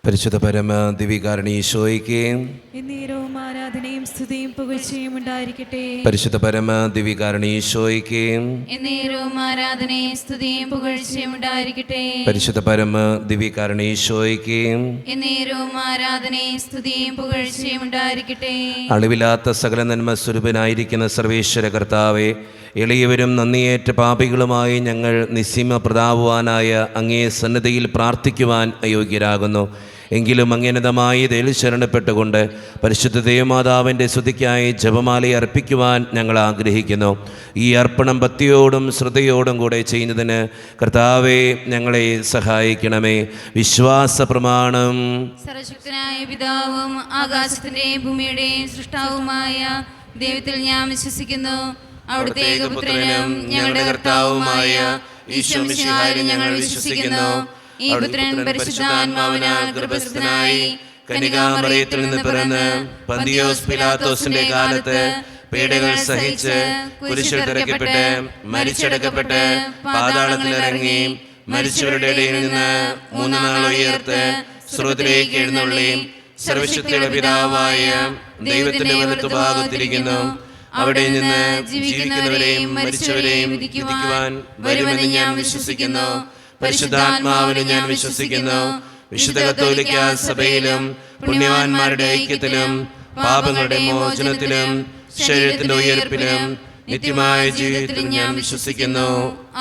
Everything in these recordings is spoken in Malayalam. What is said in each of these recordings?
പരിശുദ്ധ പരമ ദിവ്യകാരുണ്യ ഈശോയ്ക്ക് എന്നേരവും ആരാധനയും സ്തുതിയും പുകഴ്ചയും ഉണ്ടായിരിക്കട്ടെ. പരിശുദ്ധ പരമ ദിവ്യകാരുണ്യ ഈശോയ്ക്ക് എന്നേരവും ആരാധനയും സ്തുതിയും പുകഴ്ചയും ഉണ്ടായിരിക്കട്ടെ. പരിശുദ്ധ പരമ ദിവ്യകാരുണ്യ ഈശോയ്ക്ക് എന്നേരവും ആരാധനയും സ്തുതിയും പുകഴ്ചയും ഉണ്ടായിരിക്കട്ടെ. അളിവില്ലാത്ത സകല നന്മ സ്വരൂപനായിരിക്കുന്ന സർവേശ്വര കർത്താവെ, എളിയവരും നന്ദിയേറ്റ പാപികളുമായി ഞങ്ങൾ നിസ്സീമ പ്രതാപവാനായ അങ്ങേ സന്നിധിയിൽ പ്രാർത്ഥിക്കുവാൻ അയോഗ്യരാകുന്നു. എങ്കിലും അങ്ങനതമായി ഇതിൽ ശരണപ്പെട്ടുകൊണ്ട് പരിശുദ്ധ ദേവമാതാവിൻ്റെ സ്തുതിക്കായി ജപമാല അർപ്പിക്കുവാൻ ഞങ്ങൾ ആഗ്രഹിക്കുന്നു. ഈ അർപ്പണം ഭക്തിയോടും ശ്രദ്ധയോടും കൂടെ ചെയ്യുന്നതിന് കർത്താവെ ഞങ്ങളെ സഹായിക്കണമേ. വിശ്വാസ പ്രമാണം. സർവശക്തനായ പിതാവും ആകാശത്തിന്റെയും ഭൂമിയുടെയും സൃഷ്ടാവുമായ ദൈവത്തിൽ ഞാൻ വിശ്വസിക്കുന്നു. അവിടുത്തെ ഏകപുത്രനും ഞങ്ങളുടെ കർത്താവുമായ ഈശോ മിശിഹായിലും ഞങ്ങൾ വിശ്വസിക്കുന്നു. ഈ പുത്രൻ പരിശുദ്ധാത്മാവിനാൽ ഗർഭസ്ഥനായി കന്യകാമറിയത്തിൽ നിന്ന് പിറന്ന് പന്തിയോസ് പിലാത്തോസിന്റെ കാലത്ത് പീഡകൾ സഹിച്ച് കുരിശിൽ തറയ്ക്കപ്പെട്ട് മരിച്ചടക്കപ്പെട്ട് പാതാളത്തിലിറങ്ങി മരിച്ചവരുടെ ഇടയിൽ നിന്ന് 3 നാൾ ഉയർത്ത് സ്വർഗ്ഗത്തിലേക്ക് എഴുന്നള്ളി സർവശക്തിയുടെ പിതാവായ ദൈവത്തിന്റെ വലത്തുഭാഗത്തിരിക്കുന്നു. അവിടെ നിന്ന് ജീവിക്കുന്നവരെയും മരിച്ചവരെയും വിധിക്കുവാൻ വരുമെന്ന് ഞാൻ വിശ്വസിക്കുന്നു. പരിശുദ്ധാത്മാവിനെ ഞാൻ വിശ്വസിക്കുന്നു. വിശുദ്ധ കത്തോലിക്ക സഭയിലും പുണ്യവാന്മാരുടെ ഐക്യത്തിലും പാപങ്ങളുടെ മോചനത്തിലും ശരീരത്തിന്റെ ഉയർപ്പിലും നിത്യമായ ജീവിതത്തിൽ ഞാൻ വിശ്വസിക്കുന്നു.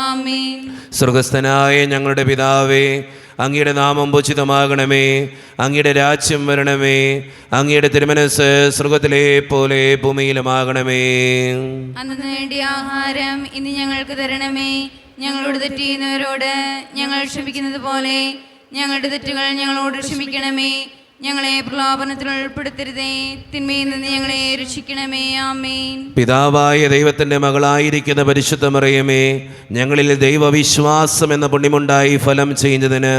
ആമേൻ. സ്വർഗസ്ഥനായ ഞങ്ങളുടെ പിതാവേ, അങ്ങയുടെ നാമം പൂജിതമാകണമേ. അങ്ങയുടെ രാജ്യം വരണമേ. അങ്ങയുടെ തിരുമനസ്സ് സ്വർഗത്തിലെ പോലെ ഭൂമിയിലുമാകണമേ. അന്ന് വേണ്ടിയ ആഹാരം ഇന്ന് ഞങ്ങൾക്ക് തരണമേ. ഞങ്ങളോട് തെറ്റ് ചെയ്യുന്നവരോട് ഞങ്ങൾ ക്ഷമിക്കുന്നത് പോലെ ഞങ്ങളുടെ തെറ്റുകൾ ഞങ്ങളോട് ക്ഷമിക്കണമേ. ഞങ്ങളെ പ്രലോഭനത്തിൽ ഉൾപ്പെടുത്തരുതേ, തിന്മയിൽ നിന്ന് ഞങ്ങളെ രക്ഷിക്കണമേ. ആമേൻ. പിതാവായ ദൈവത്തിന്റെ മകളായിരിക്കുന്ന പരിശുദ്ധ മറിയമേ, ഞങ്ങളിൽ ദൈവവിശ്വാസം എന്ന പുണ്യമുണ്ടായി ഫലം ചെയ്യുന്നതിന്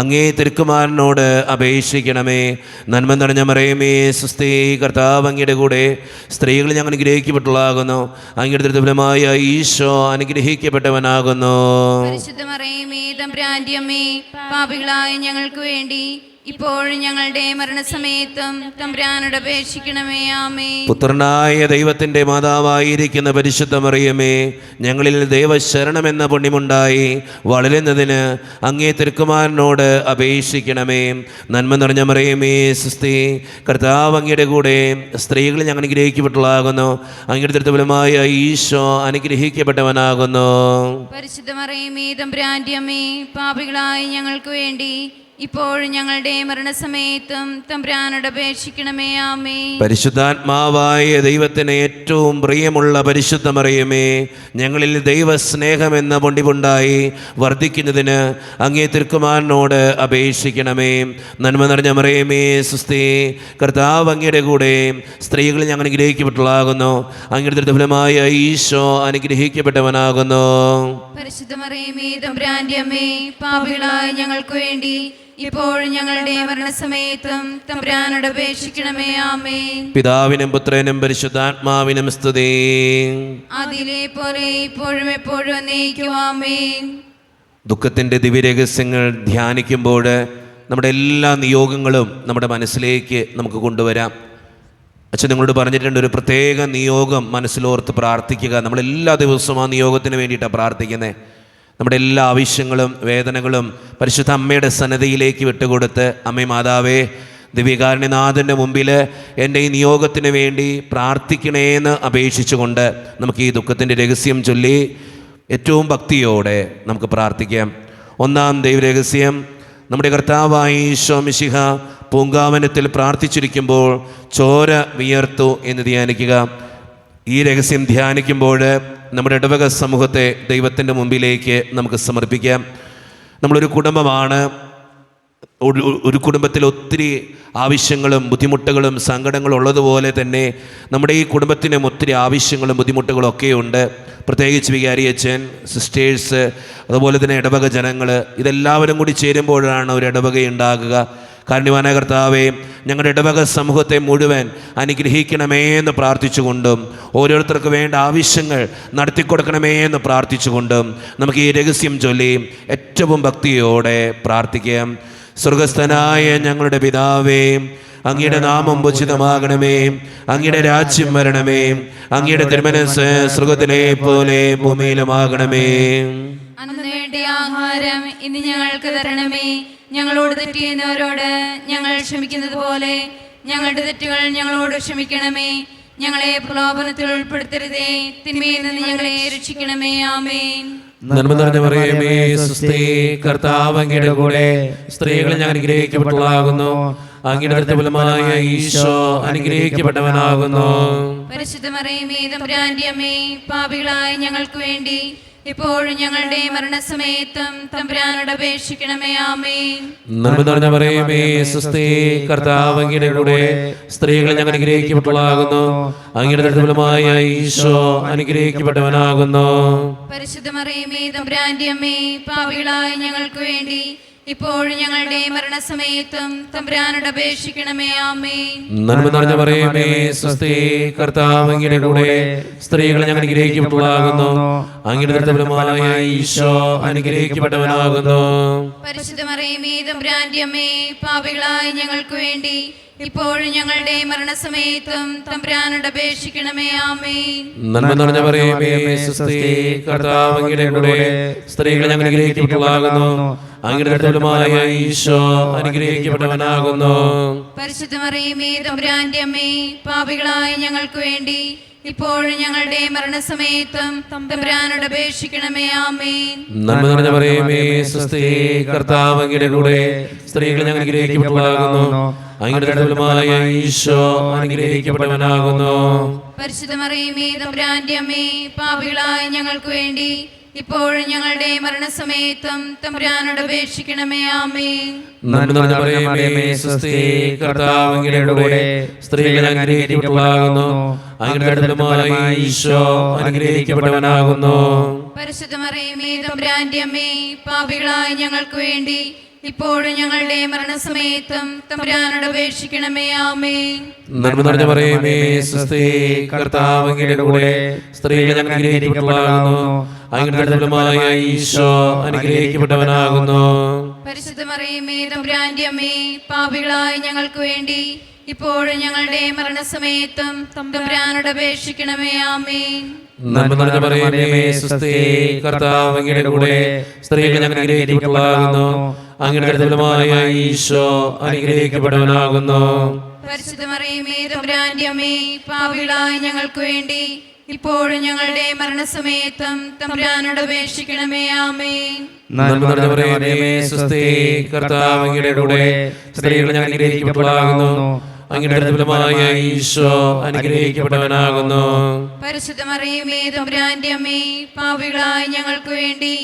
അങ്ങേ തിരുക്കുമാരനോട് അപേക്ഷിക്കണമേ. നന്മ നിറഞ്ഞ മറിയമേ, സുസ്ഥി, കർത്താവ് അങ്ങയുടെ കൂടെ സ്ത്രീകൾ ഞങ്ങൾ അനുഗ്രഹിക്കപ്പെട്ടുള്ളാകുന്നു. അങ്ങയുടെ ദുർബലമായ ഈശോ അനുഗ്രഹിക്കപ്പെട്ടവനാകുന്നു. പരിശുദ്ധ മറിയമേ, തമ്പുരാന്റെ അമ്മേ, പാപികളായ ഞങ്ങൾക്ക് വേണ്ടി ഇപ്പോഴും ഞങ്ങളുടെ മരണസമയത്തും തമ്പുരാനോട് അപേക്ഷിക്കണമേ. ആമേൻ. പുത്രനായ ദൈവത്തിന്റെ മാതാവായിരിക്കുന്ന പരിശുദ്ധ മറിയമേ, ഞങ്ങളിൽ ദൈവശരണമെന്ന പുണ്യമുണ്ടായി വളരുന്നതിന് അങ്ങേ തിരുക്കുമാരനോട് അപേക്ഷിക്കണമേ. നന്മ നിറഞ്ഞ മറിയമേ, സുസ്ഥി, കർത്താവ് അങ്ങയുടെ കൂടെ സ്ത്രീകൾ ഞങ്ങൾ അനുഗ്രഹിക്കപ്പെട്ടുള്ളാകുന്നു. അങ്ങയുടെ ദുർബലമായ ഈശോ അനുഗ്രഹിക്കപ്പെട്ടവനാകുന്നു. പരിശുദ്ധ മറിയമേ, തമ്പുരാന്റെ അമ്മേ, പാപികളായ ഞങ്ങൾക്ക് വേണ്ടി ഇപ്പോഴും ഞങ്ങളുടെ മരണസമയത്തും തമ്പുരാനോട് അപേക്ഷിക്കണമേ. ആമേൻ. പരിശുദ്ധാത്മാവായ ദൈവത്തിന് ഏറ്റവും പ്രിയമുള്ള പരിശുദ്ധ മറിയമേ, ഞങ്ങളിൽ ദൈവസ്നേഹമെന്ന പൊണ്ടിമുണ്ടായി വർദ്ധിക്കുന്നതിന് അങ്ങേ തിരുക്കുമാരനോട് അപേക്ഷിക്കണമേ. നന്മ നിറഞ്ഞ മറിയമേ, സുസ്ഥി, കർത്താവ് അങ്ങയുടെ കൂടെ സ്ത്രീകൾ ഞങ്ങൾ അനുഗ്രഹിക്കപ്പെട്ടുള്ളാകുന്നു. അങ്ങയുടെ ദുർബലമായ ഈശോ അനുഗ്രഹിക്കപ്പെട്ടവനാകുന്നു. പരിശുദ്ധ മറിയമേ, തമ്പുരാന്റെ അമ്മേ, പാപികളായ ഞങ്ങൾക്ക് വേണ്ടി ഇപ്പോഴും ഞങ്ങളുടെ മരണസമയത്തും തമ്പുരാനോട് അപേക്ഷിക്കണമേ. ആമേൻ. പിതാവിനും പുത്രനും പരിശുദ്ധാത്മാവിനും സ്തുതി. അതിലെ പോലെ ഇപ്പോഴും എപ്പോഴും എന്നേക്കും. ആമേൻ. ദുഃഖത്തിൻ്റെ ദിവ്യരഹസ്യങ്ങൾ ധ്യാനിക്കുമ്പോൾ നമ്മുടെ എല്ലാ നിയോഗങ്ങളും നമ്മുടെ മനസ്സിലേക്ക് നമുക്ക് കൊണ്ടുവരാം. അച്ഛൻ നിങ്ങളോട് പറഞ്ഞിട്ടുണ്ട്, ഒരു പ്രത്യേക നിയോഗം മനസ്സിലോർത്ത് പ്രാർത്ഥിക്കുക. നമ്മളെല്ലാ ദിവസവും ആ നിയോഗത്തിന് വേണ്ടിയിട്ടാണ് പ്രാർത്ഥിക്കുന്നത്. നമ്മുടെ എല്ലാ ആവശ്യങ്ങളും വേദനകളും പരിശുദ്ധ അമ്മയുടെ സന്നിധിയിലേക്ക് വിട്ടുകൊടുത്ത്, അമ്മേ മാതാവേ, ദിവ്യകാരുണ്യനാഥൻ്റെ മുമ്പിൽ എൻ്റെ ഈ നിയോഗത്തിന് വേണ്ടി പ്രാർത്ഥിക്കണേന്ന് അപേക്ഷിച്ചുകൊണ്ട് നമുക്ക് ഈ ദുഃഖത്തിൻ്റെ രഹസ്യം ചൊല്ലി ഏറ്റവും ഭക്തിയോടെ നമുക്ക് പ്രാർത്ഥിക്കാം. ഒന്നാം ദൈവരഹസ്യം, നമ്മുടെ കർത്താവായ ഈശോ മിശിഹ പൂങ്കാവനത്തിൽ പ്രാർത്ഥിച്ചിരിക്കുമ്പോൾ ചോര വിയർത്തു എന്ന് ധ്യാനിക്കുക. ഈ രഹസ്യം ധ്യാനിക്കുമ്പോൾ നമ്മുടെ ഇടവക സമൂഹത്തെ ദൈവത്തിൻ്റെ മുമ്പിലേക്ക് നമുക്ക് സമർപ്പിക്കാം. നമ്മളൊരു കുടുംബമാണ്. ഒരു കുടുംബത്തിൽ ഒത്തിരി ആവശ്യങ്ങളും ബുദ്ധിമുട്ടുകളും സങ്കടങ്ങളും ഉള്ളതുപോലെ തന്നെ നമ്മുടെ ഈ കുടുംബത്തിനും ഒത്തിരി ആവശ്യങ്ങളും ബുദ്ധിമുട്ടുകളും ഒക്കെയുണ്ട്. പ്രത്യേകിച്ച് വികാരിയച്ഛൻ, സിസ്റ്റേഴ്സ്, അതുപോലെ തന്നെ ഇടവക ജനങ്ങൾ, ഇതെല്ലാവരും കൂടി ചേരുമ്പോഴാണ് ഒരു ഇടവകയുണ്ടാകുക. കാരുണ്യവാനായ കർത്താവേ, ഞങ്ങളുടെ ഇടവക സമൂഹത്തെ മുഴുവൻ അനുഗ്രഹിക്കണമേ എന്ന് പ്രാർത്ഥിച്ചുകൊണ്ടും ഓരോരുത്തർക്ക് വേണ്ട ആവശ്യങ്ങൾ നടത്തിക്കൊടുക്കണമേ എന്ന് പ്രാർത്ഥിച്ചുകൊണ്ടും നമുക്ക് ഈ രഹസ്യം ചൊല്ലി ഏറ്റവും ഭക്തിയോടെ പ്രാർത്ഥിക്കാം. സ്വർഗസ്ഥനായ ഞങ്ങളുടെ പിതാവേ, അങ്ങയുടെ നാമം ഉചിതമാകണമേ, അങ്ങയുടെ രാജ്യം വരണമേ, അങ്ങയുടെ തിരുമനസ്സ് സ്വർഗത്തിലെ പോലെ ഭൂമിയിലുമാകണമേ. അന്ന് വേണ്ടിയ ആഹാരം ഇന്ന് ഞങ്ങൾക്ക് തരണമേ. ഞങ്ങളോട് തെറ്റ് ചെയ്യുന്നവരോട് ഞങ്ങൾ ക്ഷമിക്കുന്നത് പോലെ ഞങ്ങളുടെ തെറ്റുകൾ ഞങ്ങളോട് ക്ഷമിക്കണമേ. ഞങ്ങളെ പ്രലോഭനത്തിൽ ഉൾപ്പെടുത്തരുതേ, തിന്മയിൽ നിന്ന് ഞങ്ങളെ രക്ഷിക്കണമേ. ആമേൻ. നന്മ നിറഞ്ഞ മറിയമേ, സ്വസ്തി, കർത്താവ് അങ്ങയുടെ കൂടെ സ്ത്രീകൾ ഞാൻ അനുഗ്രഹിക്കപ്പെട്ടവളാകുന്നു. അങ്ങയുടെ ഫലമായ ഈശോ അനുഗ്രഹിക്കപ്പെട്ടവനാകുന്നു. പരിശുദ്ധ മറിയമേ, തമ്പുരാന്റെ അമ്മേ, പാപികളായ ഞങ്ങൾക്ക് വേണ്ടി ഇപ്പോഴും ഞങ്ങളുടെ മരണസമയത്തും തമ്പുരാനോട് അപേക്ഷിക്കണമേ. ആമേൻ. നന്മ നിറഞ്ഞ മറിയമേ, സ്വസ്തി, കർത്താവ് അങ്ങയുടെ കൂടെ സ്ത്രീകൾ ഞാൻ അനുഗ്രഹിക്കപ്പെട്ടവളാകുന്നു. അങ്ങയുടെ ഫലമായ ഈശോ അനുഗ്രഹിക്കപ്പെട്ടവനാകുന്നു. പരിശുദ്ധ മറിയമേ, തമ്പുരാന്റെ അമ്മേ, പാപികളായ ഞങ്ങൾക്ക് വേണ്ടി ഇപ്പോഴും ഞങ്ങളുടെ മരണസമയത്തും തമ്പുരാനോട് അപേക്ഷിക്കണമേ. ആമേൻ. നന്മ നിറഞ്ഞ മറിയമേ, സ്വസ്തി, കർത്താവ് അങ്ങയുടെ കൂടെ സ്ത്രീകൾ ഞാൻ അനുഗ്രഹിക്കപ്പെട്ടവളാകുന്നു. അങ്ങയുടെ ഫലമായ ഈശോ അനുഗ്രഹിക്കപ്പെട്ടവനാകുന്നു. പരിശുദ്ധ മറിയമേ, തമ്പുരാന്റെ അമ്മേ, പാപികളായ ഞങ്ങൾക്ക് വേണ്ടി ഇപ്പോഴും ഞങ്ങളുടെ മരണസമയത്തും തമ്പുരാനോട് അപേക്ഷിക്കണമേ. ആമേൻ. നന്മ നിറഞ്ഞ മറിയമേ, സ്വസ്തി, കർത്താവ് അങ്ങയുടെ കൂടെ സ്ത്രീകൾ ഞാൻ അനുഗ്രഹിക്കപ്പെട്ടവളാകുന്നു. അങ്ങയുടെ ഫലമായ ഈശോ അനുഗ്രഹിക്കപ്പെട്ടവനാകുന്നു. പരിശുദ്ധ മറിയമേ, തമ്പുരാന്റെ അമ്മേ, പാപികളായ ഞങ്ങൾക്ക് വേണ്ടി ഇപ്പോഴും ഞങ്ങളുടെ മരണസമയത്തും തമ്പുരാനോട് അപേക്ഷിക്കണമേ. ആമേൻ. നന്മ നിറഞ്ഞ മറിയമേ, സ്വസ്തി, കർത്താവ് അങ്ങയുടെ കൂടെ സ്ത്രീകൾ ഞാൻ അനുഗ്രഹിക്കപ്പെട്ടവളാകുന്നു. അങ്ങയുടെ ഫലമായ ഈശോ അനുഗ്രഹിക്കപ്പെട്ടവനാകുന്നു. പരിശുദ്ധ മറിയമേ, തമ്പുരാന്റെ അമ്മേ, പാപികളായ ഞങ്ങൾക്ക് വേണ്ടി ഇപ്പോഴും ഞങ്ങളുടെ മരണസമയത്തും തമ്പുരാനോട് അപേക്ഷിക്കണമേ. ആമേൻ. നന്മ നിറഞ്ഞ മറിയമേ, സ്വസ്തി, കർത്താവ് അങ്ങയുടെ കൂടെ സ്ത്രീകൾ ഞാൻ അനുഗ്രഹിക്കപ്പെട്ടവളാകുന്നു. അങ്ങയുടെ ഫലമായ ഈശോ അനുഗ്രഹിക്കപ്പെട്ടവനാകുന്നു. പരിശുദ്ധ മറിയമേ, തമ്പുരാന്റെ അമ്മേ, പാപികളായ ഞങ്ങൾക്ക് വേണ്ടി ഇപ്പോഴും ഞങ്ങളുടെ മരണസമയത്തും തമ്പുരാനോട് അപേക്ഷിക്കണമേ. ആമേൻ. നന്മ നിറഞ്ഞ മറിയമേ, സ്വസ്തി, കർത്താവ് അങ്ങയുടെ കൂടെ സ്ത്രീകൾ ഞാൻ അനുഗ്രഹിക്കപ്പെട്ടവളാകുന്നു. അങ്ങയുടെ ഫലമായ ഈശോ അനുഗ്രഹിക്കപ്പെട്ടവനാകുന്നു. പരിശുദ്ധ മറിയമേ, തമ്പുരാന്റെ അമ്മേ, പാപികളായ ഞങ്ങൾക്ക് വേണ്ടി ഇപ്പോഴും ഞങ്ങളുടെ മരണസമയത്തും തമ്പുരാനോട് അപേക്ഷിക്കണമേ. ആമേൻ. നന്മ നിറഞ്ഞ മറിയമേ, സ്വസ്തി, കർത്താവ് അങ്ങയുടെ കൂടെ സ്ത്രീകൾ ഞാൻ അനുഗ്രഹിക്കപ്പെട്ടവളാകുന്നു. അങ്ങയുടെ ഫലമായ ഈശോ അനുഗ്രഹിക്കപ്പെട്ടവനാകുന്നു. പരിശുദ്ധ മറിയമേ, തമ്പുരാന്റെ അമ്മേ, പാപികളായ ഞങ്ങൾക്ക് വേണ്ടി ഇപ്പോഴും ഞങ്ങളുടെ മരണസമയത്തും തമ്പുരാനോട് അപേക്ഷിക്കണമേ. ആമേൻ. നന്മ നിറഞ്ഞ മറിയമേ, സ്വസ്തി, കർത്താവ് അങ്ങയുടെ കൂടെ സ്ത്രീകൾ ഞാൻ അനുഗ്രഹിക്കപ്പെട്ടവളാകുന്നു. അങ്ങയുടെ ഫലമായ ഈശോ അനുഗ്രഹിക്കപ്പെട്ടവനാകുന്നു. പരിശുദ്ധ മറിയമേ, തമ്പുരാന്റെ അമ്മേ, പാപികളായ ഞങ്ങൾക്ക് വേണ്ടി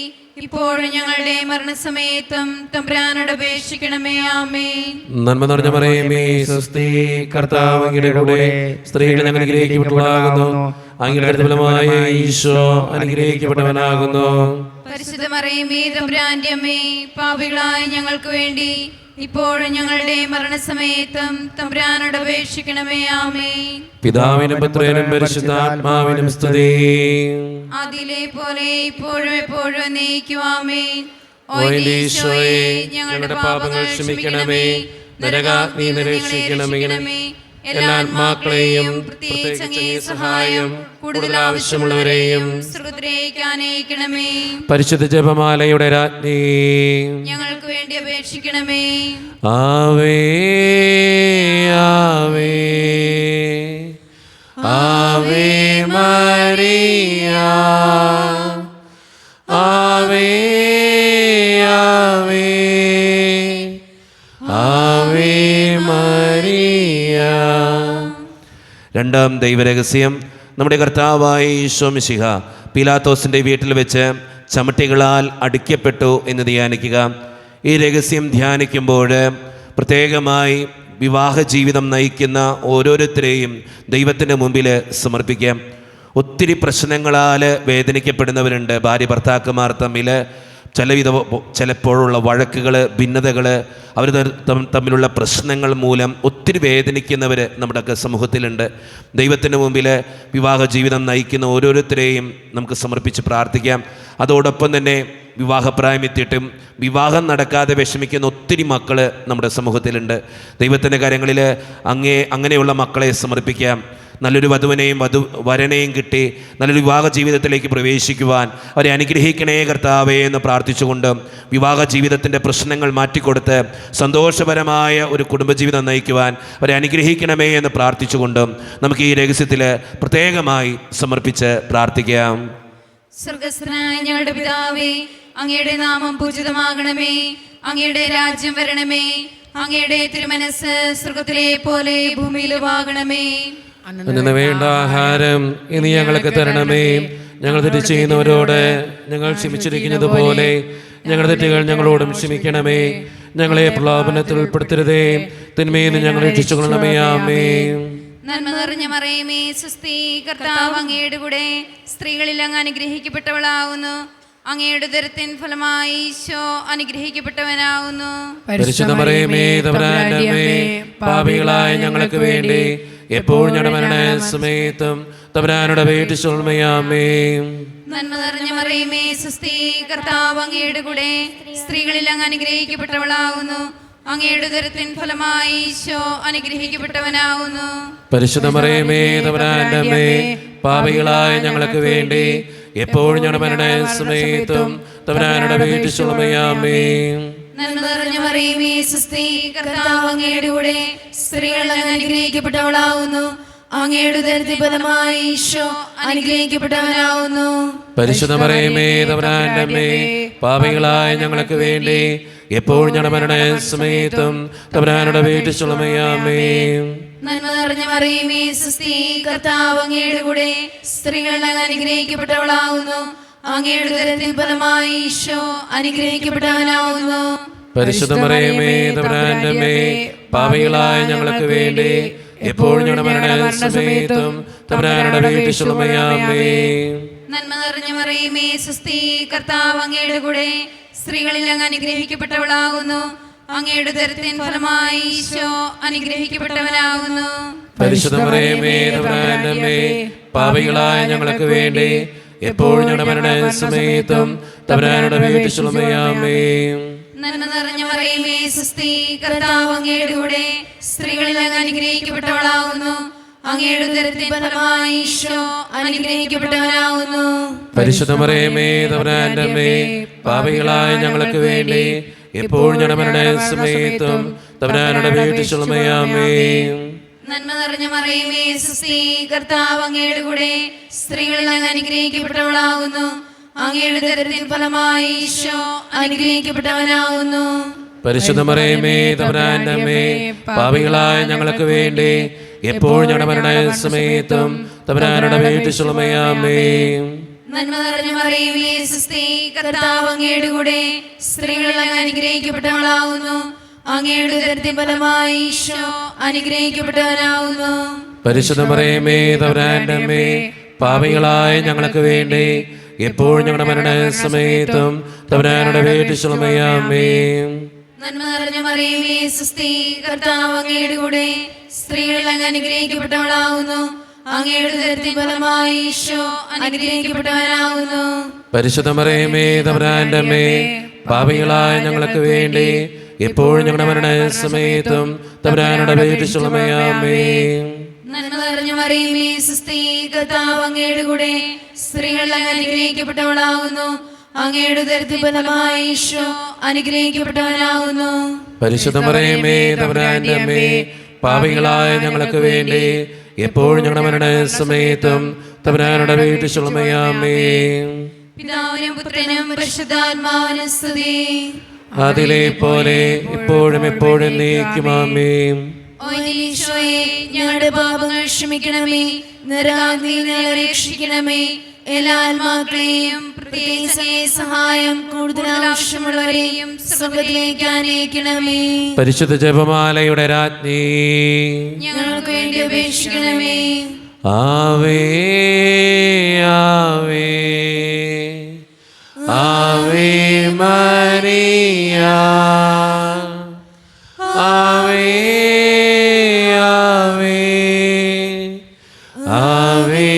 ഇപ്പോഴും ഞങ്ങളുടെ മരണസമയത്തും തമ്പുരാനോട് അപേക്ഷിക്കണമേ. ആമേൻ. നന്മ നിറഞ്ഞ മറിയമേ, സ്വസ്തി, കർത്താവ് അങ്ങയുടെ കൂടെ സ്ത്രീകൾ ഞാൻ അനുഗ്രഹിക്കപ്പെട്ടവളാകുന്നു. അങ്ങയുടെ ഫലമായ ഈശോ അനുഗ്രഹിക്കപ്പെട്ടവനാകുന്നു. പരിശുദ്ധ മറിയമേ, തമ്പുരാന്റെ അമ്മേ, പാപികളായ ഞങ്ങൾക്ക് വേണ്ടി ഇപ്പോഴും ഞങ്ങളുടെ മരണസമയത്തും തമ്പുരാനോട് അപേക്ഷിക്കണമേ. ആമേൻ. പിതാവിനും പുത്രനും പരിശുദ്ധാത്മാവിനും സ്തുതി. ആദിയിലെ പോലെ ഇപ്പോഴും എപ്പോഴും എന്നേക്കും. ആമേൻ. ഓ എൻ്റെ ഈശോയെ, ഞങ്ങളുടെ പാപങ്ങൾ ക്ഷമിക്കണമേ, നരകാഗ്നി നിരീക്ഷിക്കണമേ, എല്ലാ ആത്മാക്കളെയും പ്രത്യേകിച്ച് അങ്ങേ സഹായം കൂടുതൽ ആവശ്യമുള്ളവരെയും സ്വർഗ്ഗത്തിലേക്ക് ആനയിക്കണമേ. പരിശുദ്ധ ജപമാലയുടെ രാജ്ഞി ഞങ്ങൾക്ക് വേണ്ടി അപേക്ഷിക്കണമേ. ആവേ ആവേ ആവേ മരിയ, ആവേ ആവേ ആവേ മരിയ. രണ്ടാം ദൈവരഹസ്യം, നമ്മുടെ കർത്താവായ ഈശോ മിശിഹ പീലാത്തോസിൻ്റെ വീട്ടിൽ വെച്ച് ചമട്ടികളാൽ അടിക്കപ്പെട്ടു എന്ന് ധ്യാനിക്കുക. ഈ രഹസ്യം ധ്യാനിക്കുമ്പോൾ പ്രത്യേകമായി വിവാഹ ജീവിതം നയിക്കുന്ന ഓരോരുത്തരെയും ദൈവത്തിൻ്റെ മുമ്പിൽ സമർപ്പിക്കാം. ഒത്തിരി പ്രശ്നങ്ങളാൽ വേദനിക്കപ്പെടുന്നവരുണ്ട്. ഭാര്യ ഭർത്താക്കന്മാർ തമ്മിൽ ചിലപ്പോഴുള്ള വഴക്കുകൾ, ഭിന്നതകൾ, അവർ തമ്മിലുള്ള പ്രശ്നങ്ങൾ മൂലം ഒത്തിരി വേദനിക്കുന്നവർ നമ്മുടെയൊക്കെ സമൂഹത്തിലുണ്ട്. ദൈവത്തിന് മുമ്പിൽ വിവാഹ ജീവിതം നയിക്കുന്ന ഓരോരുത്തരെയും നമുക്ക് സമർപ്പിച്ച് പ്രാർത്ഥിക്കാം. അതോടൊപ്പം തന്നെ വിവാഹപ്രായമെത്തിയിട്ടും വിവാഹം നടക്കാതെ വിഷമിക്കുന്ന ഒത്തിരി മക്കൾ നമ്മുടെ സമൂഹത്തിലുണ്ട്. ദൈവത്തിൻ്റെ കാര്യങ്ങളിൽ അങ്ങനെയുള്ള മക്കളെ സമർപ്പിക്കാം. നല്ലൊരു വധുവിനെയും വരനെയും കിട്ടി നല്ലൊരു വിവാഹ ജീവിതത്തിലേക്ക് പ്രവേശിക്കുവാൻ അവരെ അനുഗ്രഹിക്കണേ കർത്താവേ എന്ന് പ്രാർത്ഥിച്ചുകൊണ്ട് വിവാഹ ജീവിതത്തിൻ്റെ പ്രശ്നങ്ങൾ മാറ്റിക്കൊടുത്ത് സന്തോഷപരമായ ഒരു കുടുംബജീവിതം നയിക്കുവാൻ അവരെ അനുഗ്രഹിക്കണമേ എന്ന് പ്രാർത്ഥിച്ചുകൊണ്ട് നമുക്ക് ഈ രഹസ്യത്തിൽ പ്രത്യേകമായി സമർപ്പിച്ച് പ്രാർത്ഥിക്കാം. സ്വർഗസ്ഥനായ ഞങ്ങളുടെ പിതാവേ, അങ്ങയുടെ നാമം പൂജിതമാകണമേ, അങ്ങയുടെ രാജ്യം വരണമേ, അങ്ങയുടെ തിരുമനസ് സ്വർഗത്തിലെ പോലെ ഭൂമിയിലുമാകണമേ. അന്നു വേണ്ട ആഹാരം ഇനി ഞങ്ങൾക്ക് തരണമേ. ഞങ്ങൾ തെറ്റ് ചെയ്യുന്നവരോട് ഞങ്ങൾ ക്ഷമിച്ചിരിക്കുന്നത് പോലെ ഞങ്ങളുടെ തെറ്റുകൾ ഞങ്ങളോടും ക്ഷമിക്കണമേ. ഞങ്ങളെ പ്രലോഭനത്തിൽ ഉൾപ്പെടുത്തരുതേ, തിന്മയിൽ ഞങ്ങളെ രക്ഷിച്ചുകൊള്ളണമേ. ആമേൻ. നന്മ നിറഞ്ഞ മറിയമേ, സ്വസ്തി, കർത്താവ് അങ്ങയുടെ കൂടെ സ്ത്രീകളിൽ അങ്ങ് അനുഗ്രഹിക്കപ്പെട്ടവളാവുന്നു. അങ്ങയുടെ ഉദരത്തിൻ ഫലമായി ഈശോ അനുഗ്രഹിക്കപ്പെട്ടവനാവുന്നു. പരിശുദ്ധ മറിയമേ, തമ്പുരാന്റെ അമ്മേ, പാപികളായ ഞങ്ങൾക്ക് വേണ്ടി എപ്പോഴും ഞങ്ങളുടെ മരണസമയത്തും തമ്പുരാനോട് അപേക്ഷിച്ചുകൊള്ളണമേ. ആമേൻ. നന്മ നിറഞ്ഞ മറിയമേ, സ്വസ്തി, കർത്താവ് അങ്ങയുടെ കൂടെ സ്ത്രീകളിൽ അങ്ങ് അനുഗ്രഹിക്കപ്പെട്ടവളാവുന്നു. അങ്ങയുടെ ഉദരത്തിൻ ഫലമായി ഈശോ അനുഗ്രഹിക്കപ്പെട്ടവനാവുന്നു. പരിശുദ്ധ മറിയമേ, തമ്പുരാന്റെ അമ്മേ, പാപികളായ ഞങ്ങൾക്ക് വേണ്ടി എപ്പോഴും ഞങ്ങളുടെ മരണസമയത്തും തമ്പുരാനോട് അപേക്ഷിച്ചുകൊള്ളണമേ. ആമേൻ. നന്മ നിറഞ്ഞ മറിയമേ, സ്വസ്തി, കർത്താവ് അങ്ങയുടെ കൂടെ സ്ത്രീകളിൽ അങ്ങ് അനുഗ്രഹിക്കപ്പെട്ടവളാവുന്നു. അങ്ങയുടെ ഉദരത്തിൻ ഫലമായി ഈശോ അനുഗ്രഹിക്കപ്പെട്ടവനാവുന്നു. പരിശുദ്ധ മറിയമേ, തമ്പുരാന്റെ അമ്മേ, പാപികളായ ഞങ്ങൾക്ക് വേണ്ടി എപ്പോഴും ഞങ്ങളുടെ മരണസമയത്തും തമ്പുരാനോട് അപേക്ഷിച്ചുകൊള്ളണമേ. ആമേൻ. നന്മ നിറഞ്ഞ മറിയമേ, സ്വസ്തി, കർത്താവ് അങ്ങയുടെ കൂടെ സ്ത്രീകളിൽ അങ്ങ് അനുഗ്രഹിക്കപ്പെട്ടവളാവുന്നു. അങ്ങയുടെ ഉദരത്തിൻ ഫലമായി ഈശോ അനുഗ്രഹിക്കപ്പെട്ടവനാവുന്നു. പരിശുദ്ധ മറിയമേ, തമ്പുരാന്റെ അമ്മേ, പാപികളായ ഞങ്ങൾക്ക് വേണ്ടി എപ്പോഴും ഞങ്ങളുടെ മരണസമയത്തും തമ്പുരാനോട് അപേക്ഷിച്ചുകൊള്ളണമേ. ആമേൻ. നന്മ നിറഞ്ഞ മറിയമേ, സ്വസ്തി, കർത്താവ് അങ്ങയുടെ കൂടെ സ്ത്രീകളിൽ അങ്ങ് അനുഗ്രഹിക്കപ്പെട്ടവളാകുന്നു. അങ്ങയുടെ ഉദരത്തിൻ ഫലമായി ഈശോ അനുഗ്രഹിക്കപ്പെട്ടവനാകുന്നു. പരിശുദ്ധ മറിയമേ, തമ്പുരാന്റെ അമ്മേ, പാപികളായ ഞങ്ങൾക്ക് വേണ്ടി എപ്പോഴും ഞങ്ങളുടെ മരണസമയത്തും തമ്പുരാനോട് അപേക്ഷിച്ചുകൊള്ളണമേ. ആമേൻ. നന്മ നിറഞ്ഞ മറിയമേ, സ്വസ്തി, കർത്താവ് അങ്ങയുടെ കൂടെ സ്ത്രീകളിൽ അങ്ങ് അനുഗ്രഹിക്കപ്പെട്ടവളാകുന്നു. അങ്ങയുടെ ഉദരത്തിൻ ഫലമായി ഈശോ അനുഗ്രഹിക്കപ്പെട്ടവനാകുന്നു. പരിശുദ്ധ മറിയമേ, തമ്പുരാന്റെ അമ്മേ, പാപികളായ ഞങ്ങൾക്ക് വേണ്ടി എപ്പോഴും ഞങ്ങളുടെ മരണസമയത്തും തമ്പുരാനോട് അപേക്ഷിച്ചുകൊള്ളണമേ. ആമേൻ. നന്മ നിറഞ്ഞ മറിയമേ, സ്വസ്തി, കർത്താവ് അങ്ങയുടെ കൂടെ സ്ത്രീകളിൽ അങ്ങ് അനുഗ്രഹിക്കപ്പെട്ടവളാകുന്നു. അങ്ങയുടെ ഉദരത്തിൻ ഫലമായി ഈശോ അനുഗ്രഹിക്കപ്പെട്ടവനാകുന്നു. പരിശുദ്ധ മറിയമേ, തമ്പുരാന്റെ അമ്മേ, പാപികളായ ഞങ്ങൾക്ക് വേണ്ടി എപ്പോഴും ഞങ്ങളുടെ മരണസമയത്തും തമ്പുരാനോട് അപേക്ഷിച്ചുകൊള്ളണമേ. ആമേൻ. നന്മ നിറഞ്ഞ മറിയമേ, സ്വസ്തി, കർത്താവ് അങ്ങയുടെ കൂടെ സ്ത്രീകളിൽ അങ്ങ് അനുഗ്രഹിക്കപ്പെട്ടവളാകുന്നു. അങ്ങയുടെ ഉദരത്തിൻ ഫലമായി ഈശോ അനുഗ്രഹിക്കപ്പെട്ടവനാകുന്നു. പരിശുദ്ധ മറിയമേ, തമ്പുരാന്റെ അമ്മേ, പാപികളായ ഞങ്ങൾക്ക് വേണ്ടി എപ്പോഴും ഞങ്ങളുടെ മരണസമയത്തും തമ്പുരാനോട് അപേക്ഷിച്ചുകൊള്ളണമേ. ആമേൻ. നന്മ നിറഞ്ഞ മറിയമേ, സ്വസ്തി, കർത്താവ് അങ്ങയുടെ കൂടെ സ്ത്രീകളിൽ അങ്ങ് അനുഗ്രഹിക്കപ്പെട്ടവളാകുന്നു. അങ്ങയുടെ ഉദരത്തിൻ ഫലമായി ഈശോ അനുഗ്രഹിക്കപ്പെട്ടവനാകുന്നു. പരിശുദ്ധ മറിയമേ, തമ്പുരാന്റെ അമ്മേ, പാപികളായ ഞങ്ങൾക്ക് വേണ്ടി എപ്പോഴും ഞങ്ങളുടെ മരണസമയത്തും തമ്പുരാനോട് അപേക്ഷിച്ചുകൊള്ളണമേ. ആമേൻ. നന്മ നിറഞ്ഞ മറിയമേ, സ്വസ്തി, കർത്താവ് അങ്ങയുടെ കൂടെ സ്ത്രീകളിൽ അങ്ങ് അനുഗ്രഹിക്കപ്പെട്ടവളാകുന്നു. അങ്ങയുടെ ഉദരത്തിൻ ഫലമായി ഈശോ അനുഗ്രഹിക്കപ്പെട്ടവനാകുന്നു. പരിശുദ്ധ മറിയമേ, തമ്പുരാന്റെ അമ്മേ, പാപികളായ ഞങ്ങൾക്ക് വേണ്ടി എപ്പോഴും ഞങ്ങളുടെ മരണസമയത്തും തമ്പുരാനോട് അപേക്ഷിച്ചുകൊള്ളണമേ. ആമേൻ. പിതാവിനും പുത്രനും പരിശുദ്ധാത്മാവിനും സ്തുതി. അതിലെ പോലെ ഇപ്പോഴും എപ്പോഴും എന്നേക്കും. ആമേൻ. ഓ ഈശോയെ, ഞങ്ങളുടെ പാപങ്ങൾ ക്ഷമിക്കണമേ, നരകാഗ്നിയിൽ ഞങ്ങളെ രക്ഷിക്കണമേ. എല്ലാ ആത്മാക്കളെയും പ്രത്യേകിച്ച് സഹായം കൂടുതൽ ആവശ്യമുള്ളവരെയും സ്വർഗ്ഗത്തിലേക്ക് അനയിക്കണമേ. പരിശുദ്ധ ജപമാലയുടെ രാജ്ഞി, ഞങ്ങൾക്ക് വേണ്ടി അപേക്ഷിക്കണമേ. ആവേ ആവേ ആവേ മരിയ, ആവേ ആവേ ആവേ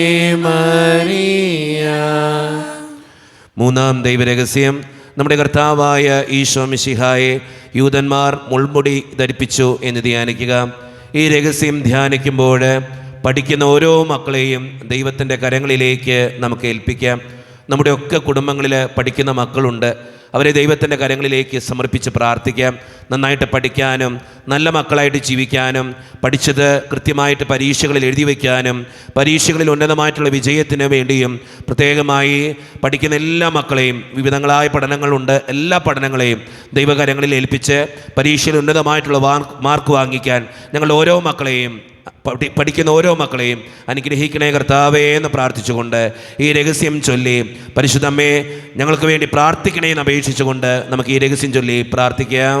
മരിയ. മൂന്നാം ദൈവരഹസ്യം, നമ്മുടെ കർത്താവായ ഈശോ മിശിഹായെ യൂദന്മാർ മുൾമുടി ധരിപ്പിച്ചു എന്ന് ധ്യാനിക്കുക. ഈ രഹസ്യം ധ്യാനിക്കുമ്പോൾ പഠിക്കുന്ന ഓരോ മക്കളെയും ദൈവത്തിൻ്റെ കരങ്ങളിലേക്ക് നമുക്ക് ഏൽപ്പിക്കാം. നമ്മുടെ ഒക്കെ കുടുംബങ്ങളിൽ പഠിക്കുന്ന മക്കളുണ്ട്. അവരെ ദൈവത്തിൻ്റെ കരങ്ങളിലേക്ക് സമർപ്പിച്ച് പ്രാർത്ഥിക്കാം. നന്നായിട്ട് പഠിക്കാനും നല്ല മക്കളായിട്ട് ജീവിക്കാനും പഠിച്ചത് കൃത്യമായിട്ട് പരീക്ഷകളിൽ എഴുതി വയ്ക്കാനും പരീക്ഷകളിൽ ഉന്നതമായിട്ടുള്ള വിജയത്തിന് വേണ്ടിയും പ്രത്യേകമായി പഠിക്കുന്ന എല്ലാ മക്കളെയും, വിവിധങ്ങളായ പഠനങ്ങളുണ്ട്, എല്ലാ പഠനങ്ങളെയും ദൈവകരങ്ങളിൽ ഏൽപ്പിച്ച് പരീക്ഷയിൽ ഉന്നതമായിട്ടുള്ള മാർക്ക് വാങ്ങിക്കാൻ ഞങ്ങൾ ഓരോ മക്കളെയും പഠിക്കുന്ന ഓരോ മക്കളെയും അനുഗ്രഹിക്കണേ കർത്താവേ എന്ന് പ്രാർത്ഥിച്ചുകൊണ്ട് ഈ രഹസ്യം ചൊല്ലി, പരിശുദ്ധമ്മേ ഞങ്ങൾക്ക് വേണ്ടി പ്രാർത്ഥിക്കണേ എന്ന് അപേക്ഷിച്ചുകൊണ്ട് നമുക്ക് ഈ രഹസ്യം ചൊല്ലി പ്രാർത്ഥിക്കാം.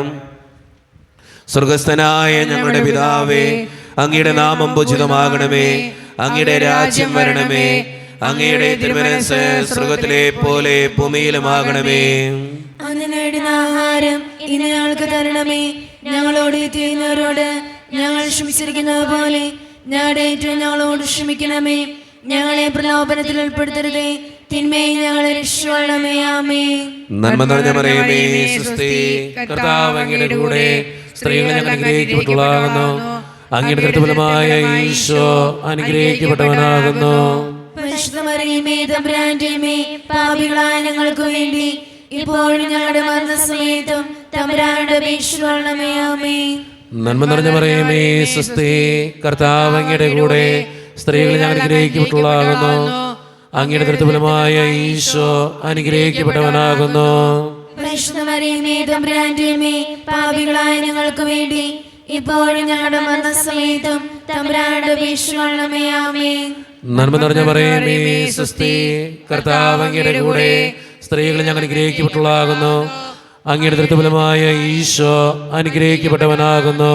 സ്വർഗസ്ഥനായ ഞങ്ങളുടെ പിതാവേ, അങ്ങയുടെ നാമം പൂജിതമാകണമേ, അങ്ങയുടെ രാജ്യം വരണമേ, അങ്ങയുടെ തിരുമനസ്സ് സ്വർഗത്തിലെ പോലെ ഭൂമിയിലുമാകണമേ. അന്ന് നേടുന്ന ആഹാരം ഇന്ന് ഞങ്ങൾക്ക് തരണമേ. ഞങ്ങളോട് ചെയ്യുന്നവരോട് ഞങ്ങൾ ക്ഷമിച്ചിരിക്കുന്നത് പോലെ ഞങ്ങളുടെ ഏറ്റവും ഞങ്ങളോട് ക്ഷമിക്കണമേ. ഞങ്ങളെ പ്രലോഭനത്തിൽ ഉൾപ്പെടുത്തരുതേ, തിന്മയെ ഞങ്ങളെ രക്ഷിക്കണമേ. ആമേൻ. നന്മ നിറഞ്ഞ മറിയമേ, സ്വസ്തി, കർത്താവ് അങ്ങയുടെ കൂടെ സ്ത്രീകളെ ഞങ്ങൾ അനുഗ്രഹിക്കപ്പെട്ടവളാകുന്നു. അങ്ങയുടെ കൃത്യഫലമായ ഈശോ അനുഗ്രഹിക്കപ്പെട്ടവനാകുന്നു. പരിശുദ്ധ മറിയമേ, തമ്പുരാന്റെ അമ്മേ, പാപികളായ ഞങ്ങൾക്ക് വേണ്ടി ഇപ്പോഴും ഞങ്ങളുടെ മരണസമയത്തും തമ്പുരാനോട് അപേക്ഷിക്കണമേ. ആമേൻ. നന്മ നിറഞ്ഞ മറിയമേ, സ്വസ്തി, കർത്താവ് അങ്ങയുടെ കൂടെ സ്ത്രീകളെ ഞങ്ങൾ അനുഗ്രഹിക്കപ്പെട്ടവളാകുന്നു. അങ്ങയുടെ കൃത്യഫലമായ ഈശോ അനുഗ്രഹിക്കപ്പെട്ടവനാകുന്നു. പരിശുദ്ധ മറിയമേ, തമ്പുരാന്റെ അമ്മേ, പാപികളായ ഞങ്ങൾക്ക് വേണ്ടി ഇപ്പോഴും ഞങ്ങളുടെ മരണസമയത്തും തമ്പുരാനോട് അപേക്ഷിക്കണമേ. ആമേൻ. നന്മ നിറഞ്ഞ മറിയമേ, സ്വസ്തി, കർത്താവ് അങ്ങയുടെ കൂടെ സ്ത്രീകളെ ഞങ്ങൾ അനുഗ്രഹിക്കപ്പെട്ടവളാകുന്നു. അങ്ങയുടെ കൃത്യഫലമായ ഈശോ അനുഗ്രഹിക്കപ്പെട്ടവനാകുന്നു.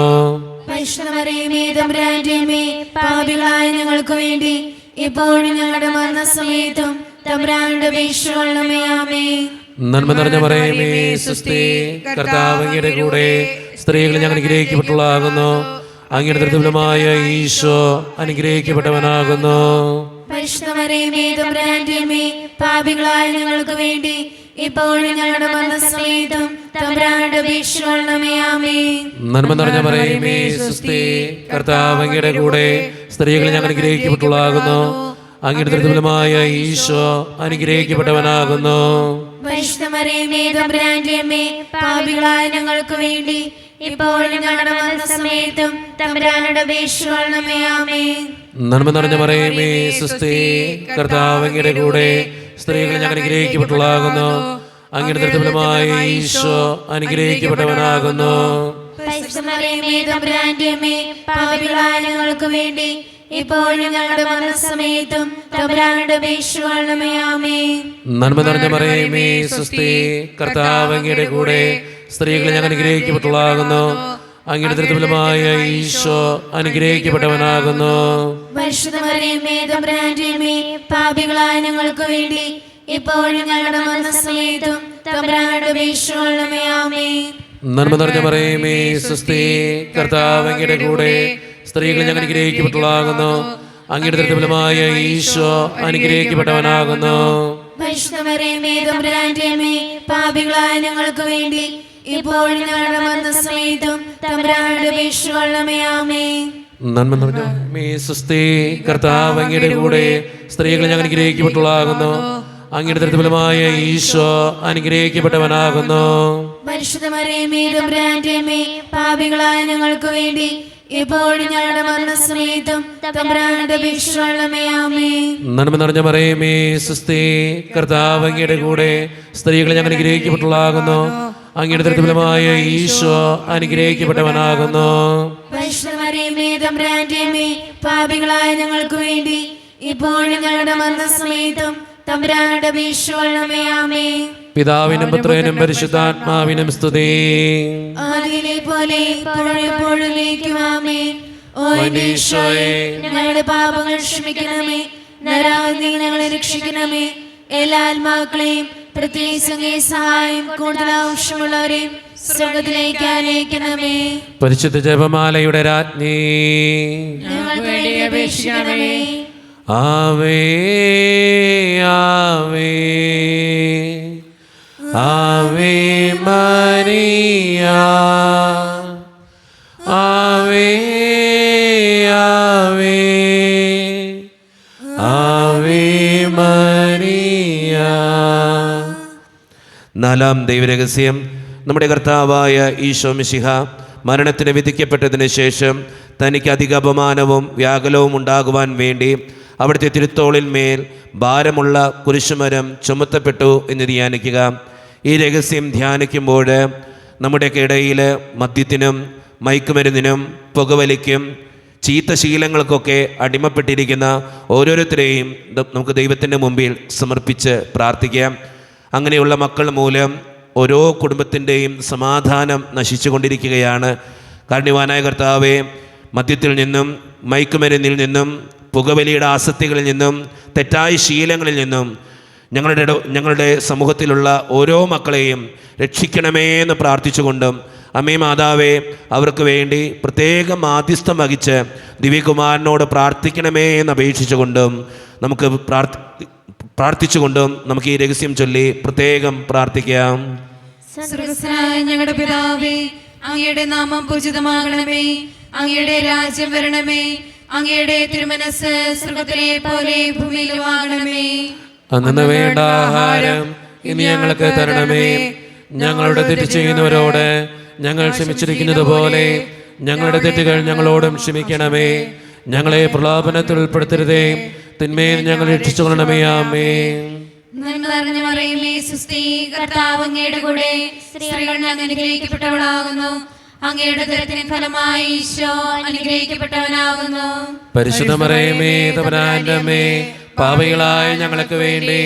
പരിശുദ്ധ മറിയമേ, തമ്പുരാന്റെ അമ്മേ, പാപികളായ ഞങ്ങൾക്ക് വേണ്ടി ഇപ്പോഴും ഞങ്ങളുടെ മരണസമയത്തും തമ്പുരാനോട് അപേക്ഷിക്കണമേ. ആമേൻ. നന്മ നിറഞ്ഞ മറിയമേ, സ്വസ്തി, കർത്താവ് അങ്ങയുടെ കൂടെ സ്ത്രീകളെ ഞങ്ങൾ അനുഗ്രഹിക്കപ്പെട്ടവളാകുന്നു. അങ്ങയുടെ കൃത്യഫലമായ ഈശോ അനുഗ്രഹിക്കപ്പെട്ടവനാകുന്നു. പരിശുദ്ധ മറിയമേ, തമ്പുരാന്റെ അമ്മേ, പാപികളായ ഞങ്ങൾക്ക് വേണ്ടി ഇപ്പോഴും ഞങ്ങളുടെ മരണസമയത്തും തമ്പുരാനോട് അപേക്ഷിക്കണമേ. ആമേൻ. നന്മ നിറഞ്ഞ മറിയമേ, സ്വസ്തി, കർത്താവ് അങ്ങയുടെ കൂടെ സ്ത്രീകളെ ഞങ്ങൾ അനുഗ്രഹിക്കപ്പെട്ടവളാകുന്നു. അങ്ങയുടെ കൃത്യഫലമായ ഈശോ അനുഗ്രഹിക്കപ്പെട്ടവനാകുന്നു. പരിശുദ്ധ മറിയമേ, തമ്പുരാന്റെ അമ്മേ, പാപികളായ ഞങ്ങൾക്ക് വേണ്ടി ഇപ്പോഴും ഞങ്ങളുടെ മരണസമയത്തും തമ്പുരാനോട് അപേക്ഷിക്കണമേ. ആമേൻ. നന്മ നിറഞ്ഞ മറിയമേ, സ്വസ്തി, കർത്താവ് അങ്ങയുടെ കൂടെ സ്ത്രീകളെ ഞങ്ങൾ അനുഗ്രഹിക്കപ്പെട്ടവളാകുന്നു. അങ്ങയുടെ കൃത്യഫലമായ ഈശോ അനുഗ്രഹിക്കപ്പെട്ടവനാകുന്നു. പരിശുദ്ധ മറിയമേ, തമ്പുരാന്റെ അമ്മേ, പാപികളായ ഞങ്ങൾക്ക് വേണ്ടി ഇപ്പോഴും ഞങ്ങളുടെ മരണസമയത്തും തമ്പുരാനോട് അപേക്ഷിക്കണമേ. ആമേൻ. നന്മ നിറഞ്ഞ മറിയമേ, സ്വസ്തി, കർത്താവ് അങ്ങയുടെ കൂടെ സ്ത്രീകളെ ഞങ്ങൾ അനുഗ്രഹിക്കപ്പെട്ടവളാകുന്നു. അങ്ങയുടെ കൃത്യഫലമായ ഈശോ അനുഗ്രഹിക്കപ്പെട്ടവനാകുന്നു. പരിശുദ്ധ മറിയമേ, തമ്പുരാന്റെ അമ്മേ, പാപികളായ ഞങ്ങൾക്ക് വേണ്ടി ഇപ്പോഴും ഞങ്ങളുടെ മരണസമയത്തും തമ്പുരാനോട് അപേക്ഷിക്കണമേ. ആമേൻ. നന്മ നിറഞ്ഞ മറിയമേ, സ്വസ്തി, കർത്താവ് അങ്ങയുടെ കൂടെ സ്ത്രീകളെ ഞങ്ങൾ അനുഗ്രഹിക്കപ്പെട്ടവളാകുന്നു. അങ്ങയുടെ കൃത്യഫലമായ ഈശോ അനുഗ്രഹിക്കപ്പെട്ടവനാകുന്നു. പരിശുദ്ധ മറിയമേ, തമ്പുരാന്റെ അമ്മേ, പാപികളായ ഞങ്ങൾക്ക് വേണ്ടി ഇപ്പോഴും ഞങ്ങളുടെ മരണസമയത്തും തമ്പുരാനോട് അപേക്ഷിക്കണമേ. ആമേൻ. നന്മ നിറഞ്ഞ മേ, സ്വസ്തി, കർത്താവ് അങ്ങയുടെ കൂടെ സ്ത്രീകളെ ഞങ്ങൾ അനുഗ്രഹിക്കപ്പെട്ടവളാകുന്നു. അങ്ങയുടെ കൃത്യഫലമായ ഈശോ അനുഗ്രഹിക്കപ്പെട്ടവനാകുന്നു. പരിശുദ്ധ മറിയമേ, തമ്പുരാന്റെ അമ്മേ, പാപികളായ ഞങ്ങൾക്ക് വേണ്ടി ഇപ്പോഴും ഞങ്ങളുടെ മരണസമയത്തും തമ്പുരാനോട് അപേക്ഷിക്കണമേ. ആമേൻ. നന്മ നിറഞ്ഞ മറിയമേ, സ്വസ്തി, കർത്താവ് അങ്ങയുടെ കൂടെ സ്ത്രീകളെ ഞങ്ങൾ അനുഗ്രഹിക്കപ്പെട്ടവളാകുന്നു. അങ്ങയുടെ കൃത്യഫലമായ ഈശോ അനുഗ്രഹിക്കപ്പെട്ടവനാകുന്നു. പരിശുദ്ധ മറിയമേ, തമ്പുരാന്റെ അമ്മേ, പാപികളായ ഞങ്ങൾക്ക് വേണ്ടി ഇപ്പോഴും ഞങ്ങളുടെ മരണസമയത്തും തമ്പുരാനോട് അപേക്ഷിക്കണമേ. ആമേൻ. പിതാവിനും പുത്രനും പരിശുദ്ധാത്മാവിനും സ്തുതി. ആദിയിലെ പോലെ ഇപ്പോഴും എപ്പോഴും ആമേൻ. ഓ എൻ്റെ ഈശോയെ, ഞങ്ങളുടെ പാപങ്ങൾ ക്ഷമിക്കണമേ, നരകാഗ്നിയിൽ ഞങ്ങളെ രക്ഷിക്കണമേ. എല്ലാ ആത്മാക്കളെയും പ്രത്യേകിച്ച് അങ്ങേ സഹായം കൂടുതൽ ആവശ്യമുള്ളവരെയും സ്വർഗത്തിലേക്ക് അനയിക്കണമേ. പരിശുദ്ധ ജപമാലയുടെ രാജ്ഞി, ഞങ്ങൾക്ക് വേണ്ടി അപേക്ഷിക്കണമേ. ആവേ ആവേ ആവേ മരിയ, ആവേ ആവേ ആവേ മരിയ. നാലാം ദൈവരഹസ്യം, നമ്മുടെ കർത്താവായ ഈശോ മിശിഹ മരണത്തിന് വിധിക്കപ്പെട്ടതിന് ശേഷം തനിക്ക് അധിക അപമാനവും വ്യാകുലവും ഉണ്ടാകുവാൻ വേണ്ടി അവിടുത്തെ തിരുത്തോളിന്മേൽ ഭാരമുള്ള കുരിശുമരം ചുമത്തപ്പെട്ടു എന്ന് ധ്യാനിക്കുക. ഈ രഹസ്യം ധ്യാനിക്കുമ്പോൾ നമ്മുടെയൊക്കെ ഇടയിൽ മദ്യത്തിനും മയക്കുമരുന്നിനും പുകവലിക്കും ചീത്ത ശീലങ്ങൾക്കൊക്കെ അടിമപ്പെട്ടിരിക്കുന്ന ഓരോരുത്തരെയും നമുക്ക് ദൈവത്തിൻ്റെ മുമ്പിൽ സമർപ്പിച്ച് പ്രാർത്ഥിക്കാം. അങ്ങനെയുള്ള മക്കൾ മൂലം ഓരോ കുടുംബത്തിൻ്റെയും സമാധാനം നശിച്ചുകൊണ്ടിരിക്കുകയാണ്. കാരുണ്യവാനായ കർത്താവേ, മദ്യത്തിൽ നിന്നും മയക്കുമരുന്നിൽ നിന്നും പുകവലിയുടെ ആസക്തികളിൽ നിന്നും തെറ്റായ ശീലങ്ങളിൽ നിന്നും ഞങ്ങളുടെ സമൂഹത്തിലുള്ള ഓരോ മക്കളെയും രക്ഷിക്കണമേ എന്ന് പ്രാർത്ഥിച്ചുകൊണ്ടും, അമ്മേ മാതാവേ, അവർക്ക് വേണ്ടി പ്രത്യേകം മാധ്യസ്ഥം വഹിച്ച് ദിവ്യകുമാരനോട് പ്രാർത്ഥിക്കണമേ എന്ന് അപേക്ഷിച്ചുകൊണ്ടും നമുക്ക് പ്രാർത്ഥിച്ചുകൊണ്ടും നമുക്ക് ഈ രഹസ്യം ചൊല്ലി പ്രത്യേകം പ്രാർത്ഥിക്കാം. സ്വർഗ്ഗസ്ഥനായ ഞങ്ങളുടെ പിതാവേ, അങ്ങയുടെ നാമം പൂജിതമാകണമേ. അങ്ങയുടെ രാജ്യം വരണമേ. അങ്ങയുടെ തിരുമനസ്സ് സ്വർഗ്ഗത്തിലെ പോലെ ഭൂമിയിലുമാകണമേ. അന്നു വേണ്ട ആഹാരം ഇനി ഞങ്ങൾക്ക് തരണമേ. ഞങ്ങളുടെ തെറ്റ് ചെയ്യുന്നവരോട് ഞങ്ങൾ ക്ഷമിച്ചിരിക്കുന്നത് പോലെ ഞങ്ങളുടെ തെറ്റുകൾ ഞങ്ങളോടും ക്ഷമിക്കണമേ. ഞങ്ങളെ പ്രലോഭനത്തിൽ ഉൾപ്പെടുത്തരുതേ, തിന്മയിൽ ഞങ്ങൾ രക്ഷിച്ചുകൊള്ളണമേ. ആമേൻ. നന്മ നിറഞ്ഞ മറിയമേ, സുസ്തി, കർത്താവ് അങ്ങയുടെ കൂടെ, സ്ത്രീകൾ അങ്ങ് അനുഗ്രഹിക്കപ്പെട്ടവളാകുന്നു. അങ്ങയുടെ ഉദരത്തിൻ ഫലമായി ഈശോ അനുഗ്രഹിക്കപ്പെട്ടവനാകുന്നു. പരിശുദ്ധ മറിയമേ, തമ്പുരാന്റെ അമ്മേ, പാപികളായ ഞങ്ങൾക്ക് വേണ്ടി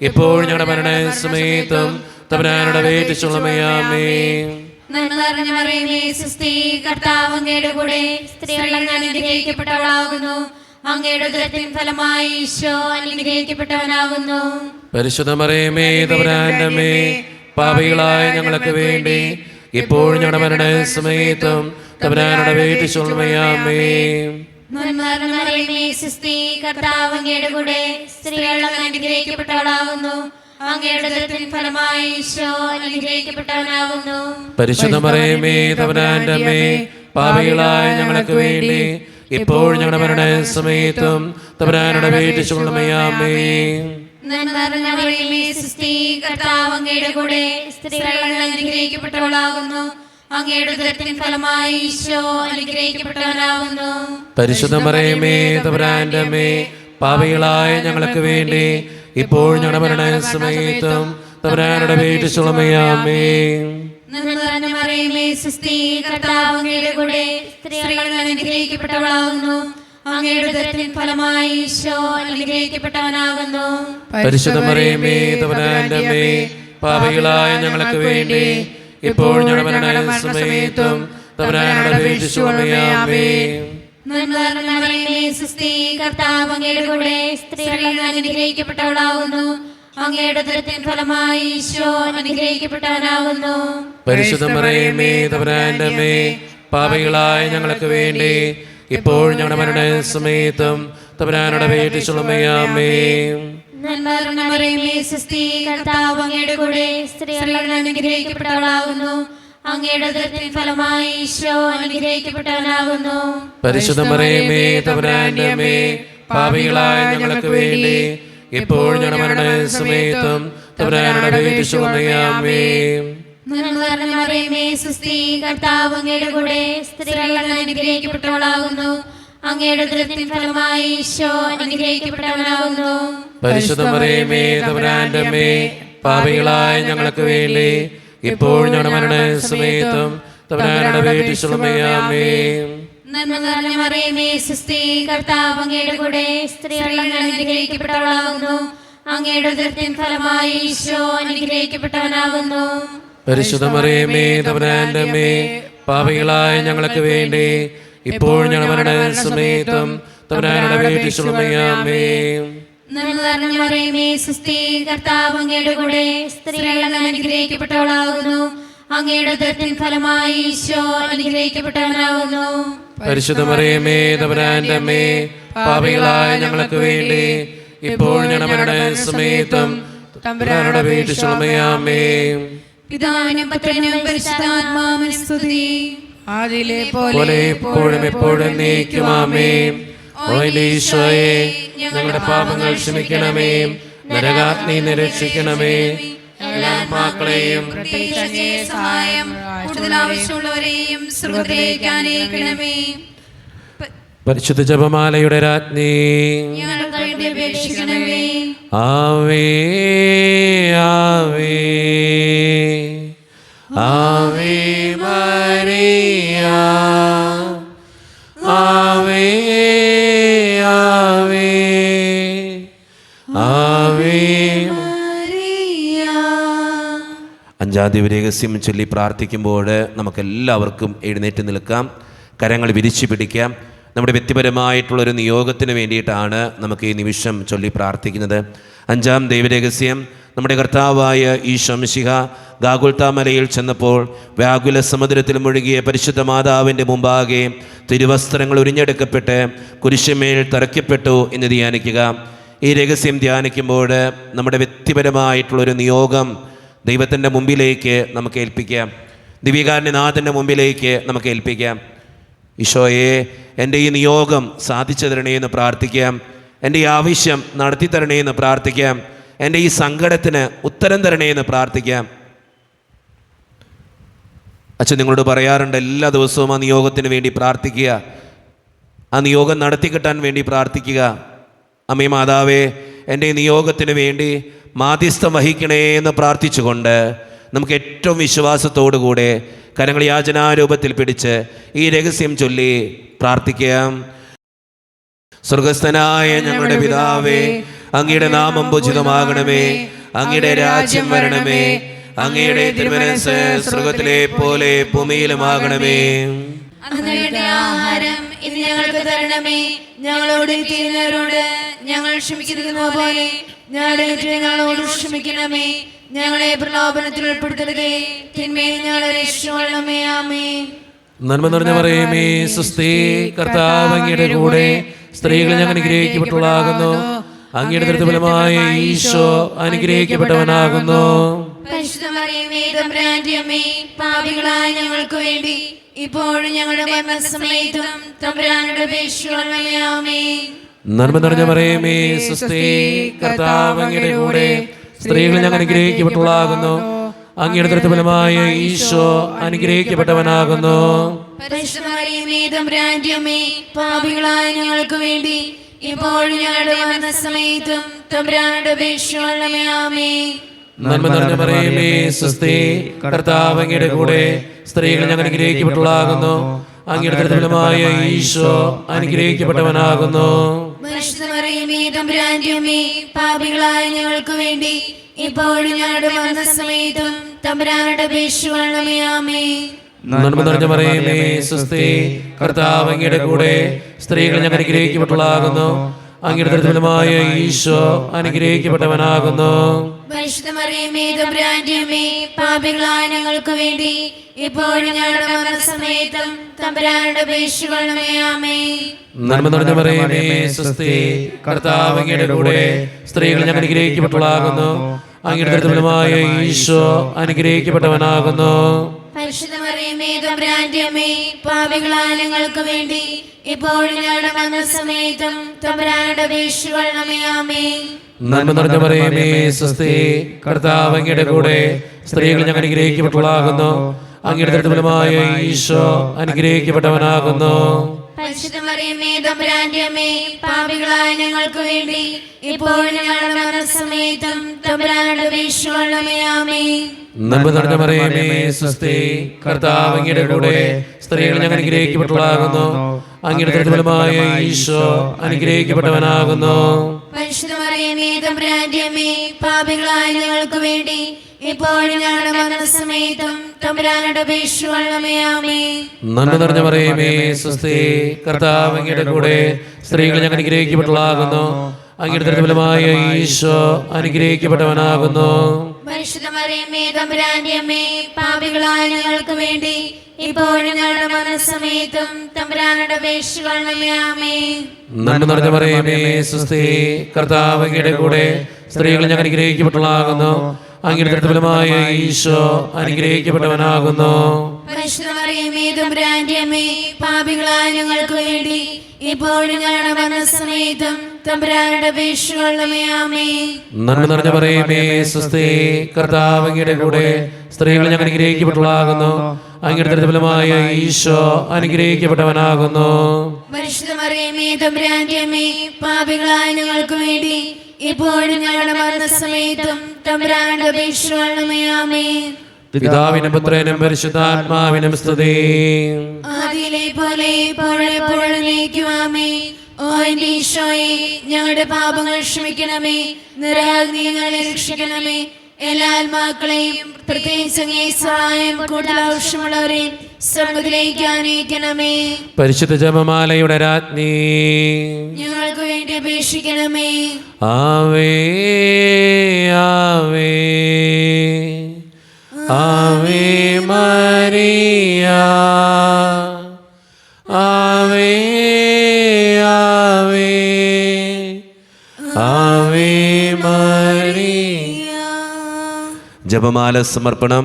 ഇപ്പോൾ ഞങ്ങളുടെ മരണസമയത്തും തമ്പുരാനോട് അപേക്ഷിച്ചുകൊള്ളണമേ. ആമേൻ. നന്മ നിറഞ്ഞ മറിയമേ, സുസ്തി, കർത്താവ് അങ്ങയുടെ കൂടെ, സ്ത്രീകൾ അങ്ങ് അനുഗ്രഹിക്കപ്പെട്ടവളാകുന്നു. അങ്ങയുടെ ഉദരത്തിൻ ഫലമായി ഈശോ അനുഗ്രഹിക്കപ്പെട്ടവനാകുന്നു. പരിശുദ്ധ മറിയമേ, തമ്പുരാന്റെ അമ്മേ, പാപികളായ ഞങ്ങൾക്ക് വേണ്ടി ഇപ്പോൾ ഞങ്ങളുടെ മരണസമയത്തും തമ്പുരാനോട് അപേക്ഷിച്ചുകൊള്ളണമേ. ആമേൻ. നന്മ നിറഞ്ഞ മറിയമേ, സുസ്തി, കർത്താവ് അങ്ങയുടെ കൂടെ, സ്ത്രീകൾ അങ്ങ് അനുഗ്രഹിക്കപ്പെട്ടവളാകുന്നു. അങ്ങയുടെ ഉദരത്തിൻ ഫലമായി ഈശോ അനുഗ്രഹിക്കപ്പെട്ടവനാകുന്നു. പരിശുദ്ധ മറിയമേ, തമ്പുരാന്റെ അമ്മേ, പാപികളായ ഞങ്ങൾക്ക് വേണ്ടി ഇപ്പോൾ ഞങ്ങളുടെ മരണസമയത്തും തമ്പുരാനോട് അപേക്ഷിച്ചുകൊള്ളണമേ. ആമേൻ. നന്മ നിറഞ്ഞ മറിയമേ, സുസ്തി, കർത്താവ് അങ്ങയുടെ കൂടെ, സ്ത്രീകൾ അങ്ങ് അനുഗ്രഹിക്കപ്പെട്ടവളാകുന്നു. അങ്ങയുടെ ഉദരത്തിൻ ഫലമായി ഈശോ അനുഗ്രഹിക്കപ്പെട്ടവനാകുന്നു. പരിശുദ്ധ മറിയമേ, തമ്പുരാന്റെ അമ്മേ, പാപികളായ ഞങ്ങൾക്ക് വേണ്ടി ഇപ്പോൾ ഞങ്ങളുടെ മരണസമയത്തും തമ്പുരാനോട് അപേക്ഷിച്ചുകൊള്ളണമേ. ആമേൻ. നന്മ നിറഞ്ഞ മറിയമേ, സുസ്തി, കർത്താവ് അങ്ങയുടെ കൂടെ, സ്ത്രീകൾ അങ്ങ് അനുഗ്രഹിക്കപ്പെട്ടവളാകുന്നു. അങ്ങയുടെ ഉദരത്തിൻ ഫലമായി ഈശോ അനുഗ്രഹിക്കപ്പെട്ടവനാകുന്നു. പരിശുദ്ധ മറിയമേ, തമ്പുരാന്റെ അമ്മേ, പാപികളായ ഞങ്ങൾക്ക് വേണ്ടി ഇപ്പോൾ ഞങ്ങളുടെ മരണസമയത്തും തമ്പുരാനോട് അപേക്ഷിച്ചുകൊള്ളണമേ. ആമേൻ. നന്മ നിറഞ്ഞ മറിയമേ, സുസ്തി, കർത്താവ് അങ്ങയുടെ കൂടെ, സ്ത്രീകൾ അങ്ങ് അനുഗ്രഹിക്കപ്പെട്ടവളാകുന്നു. അങ്ങയുടെ ഉദരത്തിൻ ഫലമായി ഈശോ അനുഗ്രഹിക്കപ്പെട്ടവനാകുന്നു. പരിശുദ്ധ മറിയമേ, തമ്പുരാന്റെ അമ്മേ, പാപികളായ ഞങ്ങൾക്ക് വേണ്ടി ഇപ്പോൾ ഞങ്ങളുടെ മരണസമയത്തും തമ്പുരാനോട് അപേക്ഷിച്ചുകൊള്ളണമേ. ആമേൻ. നന്മ നിറഞ്ഞ മറിയമേ, സുസ്തി, കർത്താവ് അങ്ങയുടെ കൂടെ, സ്ത്രീകൾ അങ്ങ് അനുഗ്രഹിക്കപ്പെട്ടവളാകുന്നു. അങ്ങയുടെ ഉദരത്തിൻ ഫലമായി ഈശോ അനുഗ്രഹിക്കപ്പെട്ടവനാകുന്നു. പരിശുദ്ധ മറിയമേ, തമ്പുരാന്റെ അമ്മേ, പാപികളായ ഞങ്ങൾക്ക് വേണ്ടി ഇപ്പോൾ ഞങ്ങളുടെ മരണസമയത്തും തമ്പുരാനോട് അപേക്ഷിച്ചുകൊള്ളണമേ. ആമേൻ. നന്മ നിറഞ്ഞ മറിയമേ, സുസ്തി, കർത്താവ് അങ്ങയുടെ കൂടെ, സ്ത്രീകൾ അങ്ങ് അനുഗ്രഹിക്കപ്പെട്ടവളാകുന്നു. അങ്ങയുടെ ഉദരത്തിൻ ഫലമായി ഈശോ അനുഗ്രഹിക്കപ്പെട്ടവനാകുന്നു. പരിശുദ്ധ മറിയമേ, തമ്പുരാന്റെ അമ്മേ, പാപികളായ ഞങ്ങൾക്ക് വേണ്ടി ഇപ്പോൾ ഞങ്ങളുടെ മരണസമയത്തും തമ്പുരാനോട് അപേക്ഷിച്ചുകൊള്ളണമേ. ആമേൻ. നന്മ നിറഞ്ഞ മറിയമേ, സുസ്തി, കർത്താവ് അങ്ങയുടെ കൂടെ, സ്ത്രീകൾ അങ്ങ് അനുഗ്രഹിക്കപ്പെട്ടവളാകുന്നു. അങ്ങയുടെ ഉദരത്തിൻ ഫലമായി ഈശോ അനുഗ്രഹിക്കപ്പെട്ടവനാകുന്നു. പരിശുദ്ധ മറിയമേ, തമ്പുരാന്റെ അമ്മേ, പാപികളായ ഞങ്ങൾക്ക് വേണ്ടി ഇപ്പോൾ ഞങ്ങളുടെ മരണസമയത്തും തമ്പുരാനോട് അപേക്ഷിച്ചുകൊള്ളണമേ. ആമേൻ. നന്മ നിറഞ്ഞ മറിയമേ സുസ്ഥി, കർത്താവ് അങ്ങയുടെ കൂടെ സ്ത്രീകൾ അനുഗ്രഹിക്കപ്പെട്ടവളാകുന്നു. അങ്ങയുടെ ഉദരത്തിൻ ഫലമായി ഈശോ അനുഗ്രഹിക്കപ്പെട്ടവനാകുന്നു. പരിശുദ്ധ മറിയമേ തമ്പുരാന്റെ അമ്മേ, പാപികളായ ഞങ്ങൾക്ക് വേണ്ടി ഇപ്പോൾ ഞങ്ങളുടെ സമയത്തും തമ്പുരാനോട് അപേക്ഷിച്ചുകൊള്ളണമേ. പിതാവിനും പുത്രനും പരിശുദ്ധാത്മാവിനും സ്തുതി. ആദിയിലെ പോലെ എപ്പോഴും എപ്പോഴും എന്നേക്കും ആമേൻ. ഓ എൻ്റെ ഈശോയെ, ഞങ്ങളുടെ പാപങ്ങൾ ക്ഷമിക്കണമേ, നരകാഗ്നിയിൽ നിന്ന് രക്ഷിക്കണമേ, എല്ലാ ആത്മാക്കളെയും പ്രത്യേകിച്ച് അങ്ങേ സഹായം കൂടുതൽ ആവശ്യമുള്ളവരെയും സ്വർഗ്ഗത്തിലേക്ക് ആനയിക്കണമേ. പരിശുദ്ധ ജപമാലയുടെ രാജ്ഞി, ഞങ്ങൾക്ക് വേണ്ടി അപേക്ഷിക്കണമേ. ആവേ ആവേ ആവേ മരിയ, ആവേ ആവേ ആവേ. അഞ്ചാം ദിവരഹസ്യം ചൊല്ലി പ്രാർത്ഥിക്കുമ്പോൾ നമുക്കെല്ലാവർക്കും എഴുന്നേറ്റ് നിൽക്കാം, കരങ്ങൾ വിരിച്ചു പിടിക്കാം. നമ്മുടെ വ്യക്തിപരമായിട്ടുള്ളൊരു നിയോഗത്തിന് വേണ്ടിയിട്ടാണ് നമുക്ക് ഈ നിമിഷം ചൊല്ലി പ്രാർത്ഥിക്കുന്നത്. അഞ്ചാം ദൈവരഹസ്യം, നമ്മുടെ കർത്താവായ ഈശോ മിശിഹ ഗാഗുൽത്താ മലയിൽ ചെന്നപ്പോൾ വ്യാകുല സമുദ്രത്തിൽ മുഴുകിയ പരിശുദ്ധ മാതാവിൻ്റെ മുമ്പാകെ തിരുവസ്ത്രങ്ങൾ ഉരിഞ്ഞെടുക്കപ്പെട്ട് കുരിശുമേൽ തറയ്ക്കപ്പെട്ടു എന്ന് ധ്യാനിക്കുക. ഈ രഹസ്യം ധ്യാനിക്കുമ്പോൾ നമ്മുടെ വ്യക്തിപരമായിട്ടുള്ളൊരു നിയോഗം ദൈവത്തിൻ്റെ മുമ്പിലേക്ക് നമുക്ക് ഏൽപ്പിക്കാം, ദിവ്യകാരുണ്യനാഥൻ്റെ മുമ്പിലേക്ക് നമുക്ക് ഏൽപ്പിക്കാം. ഈശോയെ, എൻ്റെ ഈ നിയോഗം സാധിച്ചു തരണേ എന്ന് പ്രാർത്ഥിക്കാം. എൻ്റെ ഈ ആവശ്യം നടത്തി തരണേ എന്ന് പ്രാർത്ഥിക്കാം. എൻ്റെ ഈ സങ്കടത്തിന് ഉത്തരം തരണേ എന്ന് പ്രാർത്ഥിക്കാം. അച്ഛൻ നിങ്ങളോട് പറയാറുണ്ട്, എല്ലാ ദിവസവും ആ നിയോഗത്തിന് വേണ്ടി പ്രാർത്ഥിക്കുക, ആ നിയോഗം നടത്തി കിട്ടാൻ വേണ്ടി പ്രാർത്ഥിക്കുക. അമ്മേ മാതാവേ, എൻ്റെ ഈ നിയോഗത്തിന് വേണ്ടി മാധ്യസ്ഥം വഹിക്കണേ എന്ന് പ്രാർത്ഥിച്ചുകൊണ്ട് നമുക്ക് ഏറ്റവും വിശ്വാസത്തോടു കൂടെ കരങ്ങൾ യാചനാരൂപത്തിൽ പിടിച്ച് ഈ രഹസ്യം ചൊല്ലി പ്രാർത്ഥിക്കാം. സ്വർഗസ്ഥനായ ഞങ്ങളുടെ പിതാവേ, അങ്ങയുടെ നാമം പൂജിതമാകണമേ, അങ്ങയുടെ രാജ്യം വരണമേ, അങ്ങയുടെ തിരുമനസ്സ് സ്വർഗത്തിലെ പോലെ ഭൂമിയിലുമാകണമേ. അങ്ങയുടെ ആഹാരം ഇന്ന് ഞങ്ങൾക്ക് തരണമേ. ഞങ്ങളോട് ചെയ്യുന്നവരോട് ഞങ്ങൾ ക്ഷമിക്കുന്നത് പോലെ ഞങ്ങളോട് ക്ഷമിക്കണമേ. ഞങ്ങളെ പ്രലോഭനത്തിൽ ഉൾപ്പെടുത്തരുതേ, തിന്മയിൽ ഞങ്ങളെ രക്ഷിക്കണമേ. ആമേൻ. നന്മ നിറഞ്ഞ മറിയമേ സുസ്ഥി, കർത്താവ് അങ്ങയുടെ കൂടെ സ്ത്രീകൾ ഞങ്ങൾ അനുഗ്രഹിക്കപ്പെട്ടവളാകുന്നു. അങ്ങയുടെ ദൃഢഫലമായ ഈശോ അനുഗ്രഹിക്കപ്പെട്ടവനാകുന്നു. പരിശുദ്ധ മറിയമേ തമ്പുരാന്റെ അമ്മേ, പാപികളായ ഞങ്ങൾക്ക് വേണ്ടി ഇപ്പോഴും ഞങ്ങളുടെ മരണസമയത്തും തമ്പുരാനോട് അപേക്ഷിക്കണമേ. ആമേൻ. നന്മ നിറഞ്ഞ മറിയമേ സുസ്ഥി, കർത്താവ് അങ്ങയുടെ കൂടെ സ്ത്രീകൾ ഞങ്ങൾ അനുഗ്രഹിക്കപ്പെട്ടവളാകുന്നു. അങ്ങയുടെ ദൃഢഫലമായ ഈശോ അനുഗ്രഹിക്കപ്പെട്ടവനാകുന്നു. പരിശുദ്ധ മറിയമേ തമ്പുരാന്റെ അമ്മേ, പാപികളായ ഞങ്ങൾക്ക് വേണ്ടി ഇപ്പോഴും ഞങ്ങളുടെ മരണസമയത്തും തമ്പുരാനോട് അപേക്ഷിക്കണമേ. ആമേൻ. നന്മ നിറഞ്ഞ മറിയമേ സുസ്ഥി, കർത്താവ് അങ്ങയുടെ കൂടെ സ്ത്രീകൾ ഞങ്ങൾ അനുഗ്രഹിക്കപ്പെട്ടവളാകുന്നു. അങ്ങയുടെ ദൃഢഫലമായ ഈശോ അനുഗ്രഹിക്കപ്പെട്ടവനാകുന്നു. പരിശുദ്ധ മറിയമേ തമ്പുരാന്റെ അമ്മേ, പാപികളായ ഞങ്ങൾക്ക് വേണ്ടി ഇപ്പോഴും ഞങ്ങളുടെ മരണസമയത്തും തമ്പുരാനോട് അപേക്ഷിക്കണമേ. ആമേൻ. നന്മ നിറഞ്ഞ മറിയമേ സുസ്ഥി, കർത്താവ് അങ്ങയുടെ കൂടെ സ്ത്രീകൾ ഞങ്ങൾ അനുഗ്രഹിക്കപ്പെട്ടവളാകുന്നു. അങ്ങയുടെ ദൃഢഫലമായ ഈശോ അനുഗ്രഹിക്കപ്പെട്ടവനാകുന്നു. പരിശുദ്ധ മറിയമേ തമ്പുരാന്റെ അമ്മേ, പാപികളായ ഞങ്ങൾക്ക് വേണ്ടി ഇപ്പോഴും ഞങ്ങളുടെ മരണസമയത്തും തമ്പുരാനോട് അപേക്ഷിക്കണമേ. ആമേൻ. നന്മ നിറഞ്ഞ മറിയമേ സുസ്ഥി, കർത്താവ് അങ്ങയുടെ കൂടെ സ്ത്രീകൾ ഞങ്ങൾ അനുഗ്രഹിക്കപ്പെട്ടവളാകുന്നു. അങ്ങയുടെ ദൃഢഫലമായ ഈശോ അനുഗ്രഹിക്കപ്പെട്ടവനാകുന്നു. പരിശുദ്ധ മറിയമേ തമ്പുരാന്റെ അമ്മേ, പാപികളായ ഞങ്ങൾക്ക് വേണ്ടി ഇപ്പോഴും ഞങ്ങളുടെ മരണസമയത്തും തമ്പുരാനോട് അപേക്ഷിക്കണമേ. ആമേൻ. നന്മ നിറഞ്ഞ മറിയമേ സുസ്ഥി, കർത്താവ് അങ്ങയുടെ കൂടെ സ്ത്രീകൾ ഞങ്ങൾ അനുഗ്രഹിക്കപ്പെട്ടവളാകുന്നു. അങ്ങയുടെ ദൃഢഫലമായ ഈശോ അനുഗ്രഹിക്കപ്പെട്ടവനാകുന്നു. പരിശുദ്ധ മറിയമേ തമ്പുരാന്റെ അമ്മേ, പാപികളായ ഞങ്ങൾക്ക് വേണ്ടി ഇപ്പോഴും ഞങ്ങളുടെ മരണസമയത്തും തമ്പുരാനോട് അപേക്ഷിക്കണമേ. ആമേൻ. നന്മ നിറഞ്ഞ മറിയമേ സുസ്ഥി, കർത്താവ് അങ്ങയുടെ കൂടെ സ്ത്രീകൾ ഞങ്ങൾ അനുഗ്രഹിക്കപ്പെട്ടവളാകുന്നു. അങ്ങയുടെ ദൃഢഫലമായ ഈശോ അനുഗ്രഹിക്കപ്പെട്ടവനാകുന്നു. പരിശുദ്ധ മറിയമേ തമ്പുരാന്റെ അമ്മേ, പാപികളായ ഞങ്ങൾക്ക് വേണ്ടി ഇപ്പോഴും ഞങ്ങളുടെ മരണസമയത്തും തമ്പുരാനോട് അപേക്ഷിക്കണമേ. ആമേൻ. നന്മ നിറഞ്ഞ മറിയമേ സുസ്ഥി, കർത്താവ് അങ്ങയുടെ കൂടെ സ്ത്രീകൾ ഞങ്ങൾ അനുഗ്രഹിക്കപ്പെട്ടവളാകുന്നു. അങ്ങയുടെ ഫലമായ ഈശോ അനുഗ്രഹിക്കപ്പെട്ടവനാകുന്നു. പരിശുദ്ധ മറിയമേ തമ്പുരാന്റെ അമ്മേ, പാപികളായ ഞങ്ങൾക്ക് വേണ്ടി ഇപ്പോഴും ഞങ്ങളുടെ മരണസമയത്തും തമ്പുരാനോട് അപേക്ഷിക്കണമേ. ആമേൻ. നന്മ നിറഞ്ഞ മറിയമേ സ്വസ്തി, കർത്താവ് അങ്ങയുടെ കൂടെ സ്ത്രീകൾ ഞങ്ങൾ അനുഗ്രഹിക്കപ്പെട്ടവളാകുന്നു. അങ്ങയുടെ ഫലമായ ഈശോ അനുഗ്രഹിക്കപ്പെട്ടവനാകുന്നു. പരിശുദ്ധ മറിയമേ തമ്പുരാന്റെ അമ്മേ, പാപികളായ ഞങ്ങൾക്ക് വേണ്ടി ഇപ്പോഴും ഞങ്ങളുടെ മരണസമയത്തും തമ്പുരാനോട് അപേക്ഷിക്കണമേ. ആമേൻ. നന്മ നിറഞ്ഞ മറിയമേ സ്വസ്തി, കർത്താവ് അങ്ങയുടെ കൂടെ സ്ത്രീകൾ ഞങ്ങൾ അനുഗ്രഹിക്കപ്പെട്ടവളാകുന്നു. അങ്ങയുടെ ഫലമായ ഈശോ അനുഗ്രഹിക്കപ്പെട്ടവനാകുന്നു. പരിശുദ്ധ മറിയമേ തമ്പുരാന്റെ അമ്മേ, പാപികളായ ഞങ്ങൾക്ക് വേണ്ടി ഇപ്പോഴും ഞങ്ങളുടെ മരണസമയത്തും തമ്പുരാനോട് അപേക്ഷിക്കണമേ. ആമേൻ. പിതാവിനും പുത്രനും പരിശുദ്ധാത്മാവിനും സ്തുതി. ആദിയിലെ പോലെ ഇപ്പോഴെപ്പോഴും ആമേൻ. ഓ എന്റെ ഈശോയെ, ഞങ്ങളുടെ പാപങ്ങൾ ക്ഷമിക്കണമേ, നിരാഗ്നികളെ രക്ഷിക്കണമേ. എല്ലാ ആത്മാക്കളെയും പ്രത്യേകിച്ച് അങ്ങേ സഹായം കൂടുതൽ ആവശ്യമുള്ളവരെയും സ്വർഗ്ഗത്തിലേക്ക് ആനയിക്കണമേ. പരിശുദ്ധ ജപമാലയുടെ രാജ്ഞി, ഞങ്ങൾക്ക് വേണ്ടി അപേക്ഷിക്കണമേ. ആവേ ആവേ ആവേ മരിയ, ആവേ ആവേ ആവേ മരിയ. ജപമാല സമർപ്പണം.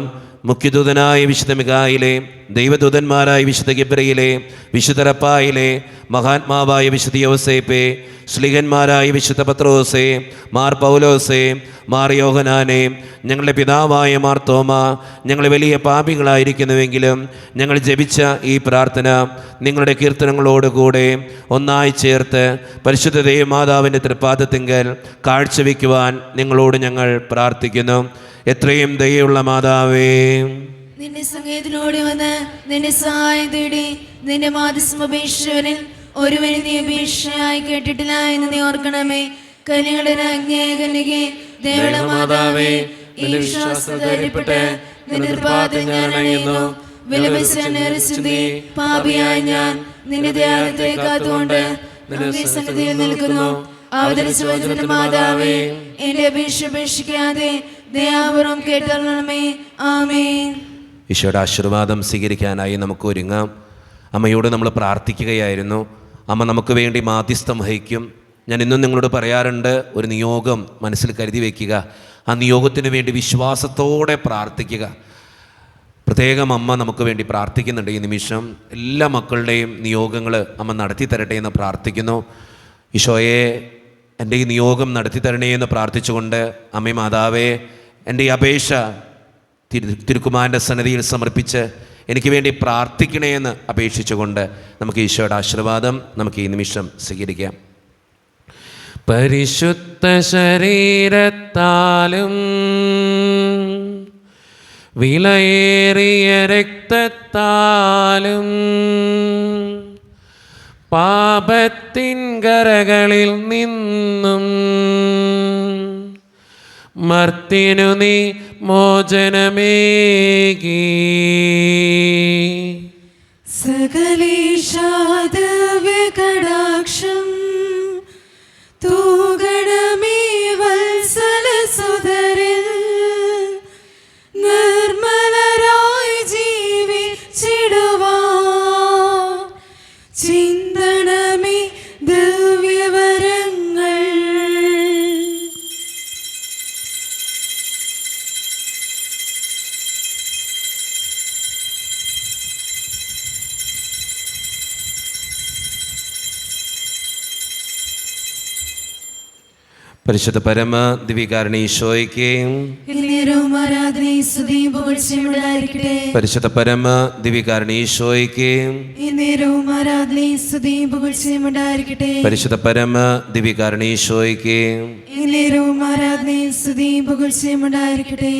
മുഖ്യദൂതനായ വിശുദ്ധ മിഖായിലെ, ദൈവദൂതന്മാരായ വിശുദ്ധ ഗബ്രിയേലേ, വിശുദ്ധ റഫായേലേ, മഹാത്മാവായ വിശുദ്ധ യോസേപ്പേ, ശ്ലീഹന്മാരായ വിശുദ്ധ പത്രോസേ, മാർ പൗലോസേ, മാർ യോഹനാനെ, ഞങ്ങളുടെ പിതാവായ മാർ തോമ, ഞങ്ങൾ വലിയ പാപികളായിരിക്കുന്നുവെങ്കിലും ഞങ്ങൾ ജപിച്ച ഈ പ്രാർത്ഥന നിങ്ങളുടെ കീർത്തനങ്ങളോടുകൂടെ ഒന്നായി ചേർത്ത് പരിശുദ്ധ ദൈവമാതാവിൻ്റെ തൃപ്പാദത്തിങ്കൽ കാഴ്ചവെക്കുവാൻ നിങ്ങളോട് ഞങ്ങൾ പ്രാർത്ഥിക്കുന്നു. എത്രയും ദയയുള്ള മാതാവേ, നിന്റെ സംഗീതത്തിലൂടെ വന്ന് നിന്റെ സഹായം തേടി നിന്റെ മാധ്യസ്ഥമപേക്ഷവരിൽ ഒരുവന് നീ അപേക്ഷയായി കേട്ടിട്ടില്ല എന്ന് നീ ഓർക്കണമേ. കന്യകളുടെ രാജ്ഞിയായ കന്യകേ, ദയയുള്ള മാതാവേ, ഈ വിശ്വാസപ്പെട്ട് നിന്റെ കൃപാത്തിൽ ഞാൻ അണയുന്നു. വിലപിച്ചി പാപിയായ ഞാൻ നിന്റെ ധ്യാനത്തെ കാത്തുകൊണ്ട് നിന്റെ സന്നിധിയിൽ നിൽക്കുന്നു. അവതരിച്ച വചനത്തിന്റെ മാതാവേ, എന്റെ അപേക്ഷിക്കാതെ ദയാപൂർവം കേട്ടറിയണമേ. ആമേൻ. ഈശോയുടെ ആശീർവാദം സ്വീകരിക്കാനായി നമുക്ക് ഒരുങ്ങാം. അമ്മയോട് നമ്മൾ പ്രാർത്ഥിക്കുകയായിരുന്നു. അമ്മ നമുക്ക് വേണ്ടി മാധ്യസ്ഥം വഹിക്കും. ഞാൻ ഇന്നും നിങ്ങളോട് പറയാറുണ്ട്, ഒരു നിയോഗം മനസ്സിൽ കരുതി വയ്ക്കുക. ആ നിയോഗത്തിന് വേണ്ടി വിശ്വാസത്തോടെ പ്രാർത്ഥിക്കുക. പ്രത്യേകം അമ്മ നമുക്ക് വേണ്ടി പ്രാർത്ഥിക്കുന്നുണ്ട്. ഈ നിമിഷം എല്ലാ മക്കളുടെയും നിയോഗങ്ങൾ അമ്മ നടത്തി തരട്ടെ എന്ന് പ്രാർത്ഥിക്കുന്നു. ഈശോയെ, എൻ്റെ ഈ നിയോഗം നടത്തി തരണേ എന്ന് പ്രാർത്ഥിച്ചുകൊണ്ട് അമ്മേ മാതാവേ, എൻ്റെ ഈ അപേക്ഷ തിരുക്കുമാരൻ്റെ സന്നിധിയിൽ സമർപ്പിച്ച് എനിക്ക് വേണ്ടി പ്രാർത്ഥിക്കണേ എന്ന് അപേക്ഷിച്ചുകൊണ്ട് നമുക്ക് ഈശോയുടെ ആശീർവാദം നമുക്ക് ഈ നിമിഷം സ്വീകരിക്കാം. പരിശുദ്ധ ശരീരത്താലും വിലയേറിയ രക്തത്താലും പാപത്തിൻ കരകളിൽ നിന്നും മർത്യനു നീ മോചനമേകി. സകലേശാദവ്യകടാക്ഷം തൂഗണമേ വത്സലസുതരിൽ നിർമ്മലരായി ജീവിച്ചിടുവാൻ ചിന്തണമേ ദിവ്യവരങ്ങൾ. പരിശുദ്ധ പരമ ദിവ്യകാരുണ്യ ഈശോയ്ക്ക് എന്നേരവും ആരാധനയും സ്തുതിയും പുകഴ്ചയും ഉണ്ടായിരിക്കട്ടെ. പരിശുദ്ധ പരമ ദിവ്യകാരുണ്യ ഈശോയ്ക്ക് എന്നേരവും ആരാധനയും സ്തുതിയും പുകഴ്ചയും ഉണ്ടായിരിക്കട്ടെ. പരിശുദ്ധ പരമ ദിവ്യകാരുണ്യ ഈശോയ്ക്ക് എന്നേരവും ആരാധനയും സ്തുതിയും പുകഴ്ചയും ഉണ്ടായിരിക്കട്ടെ.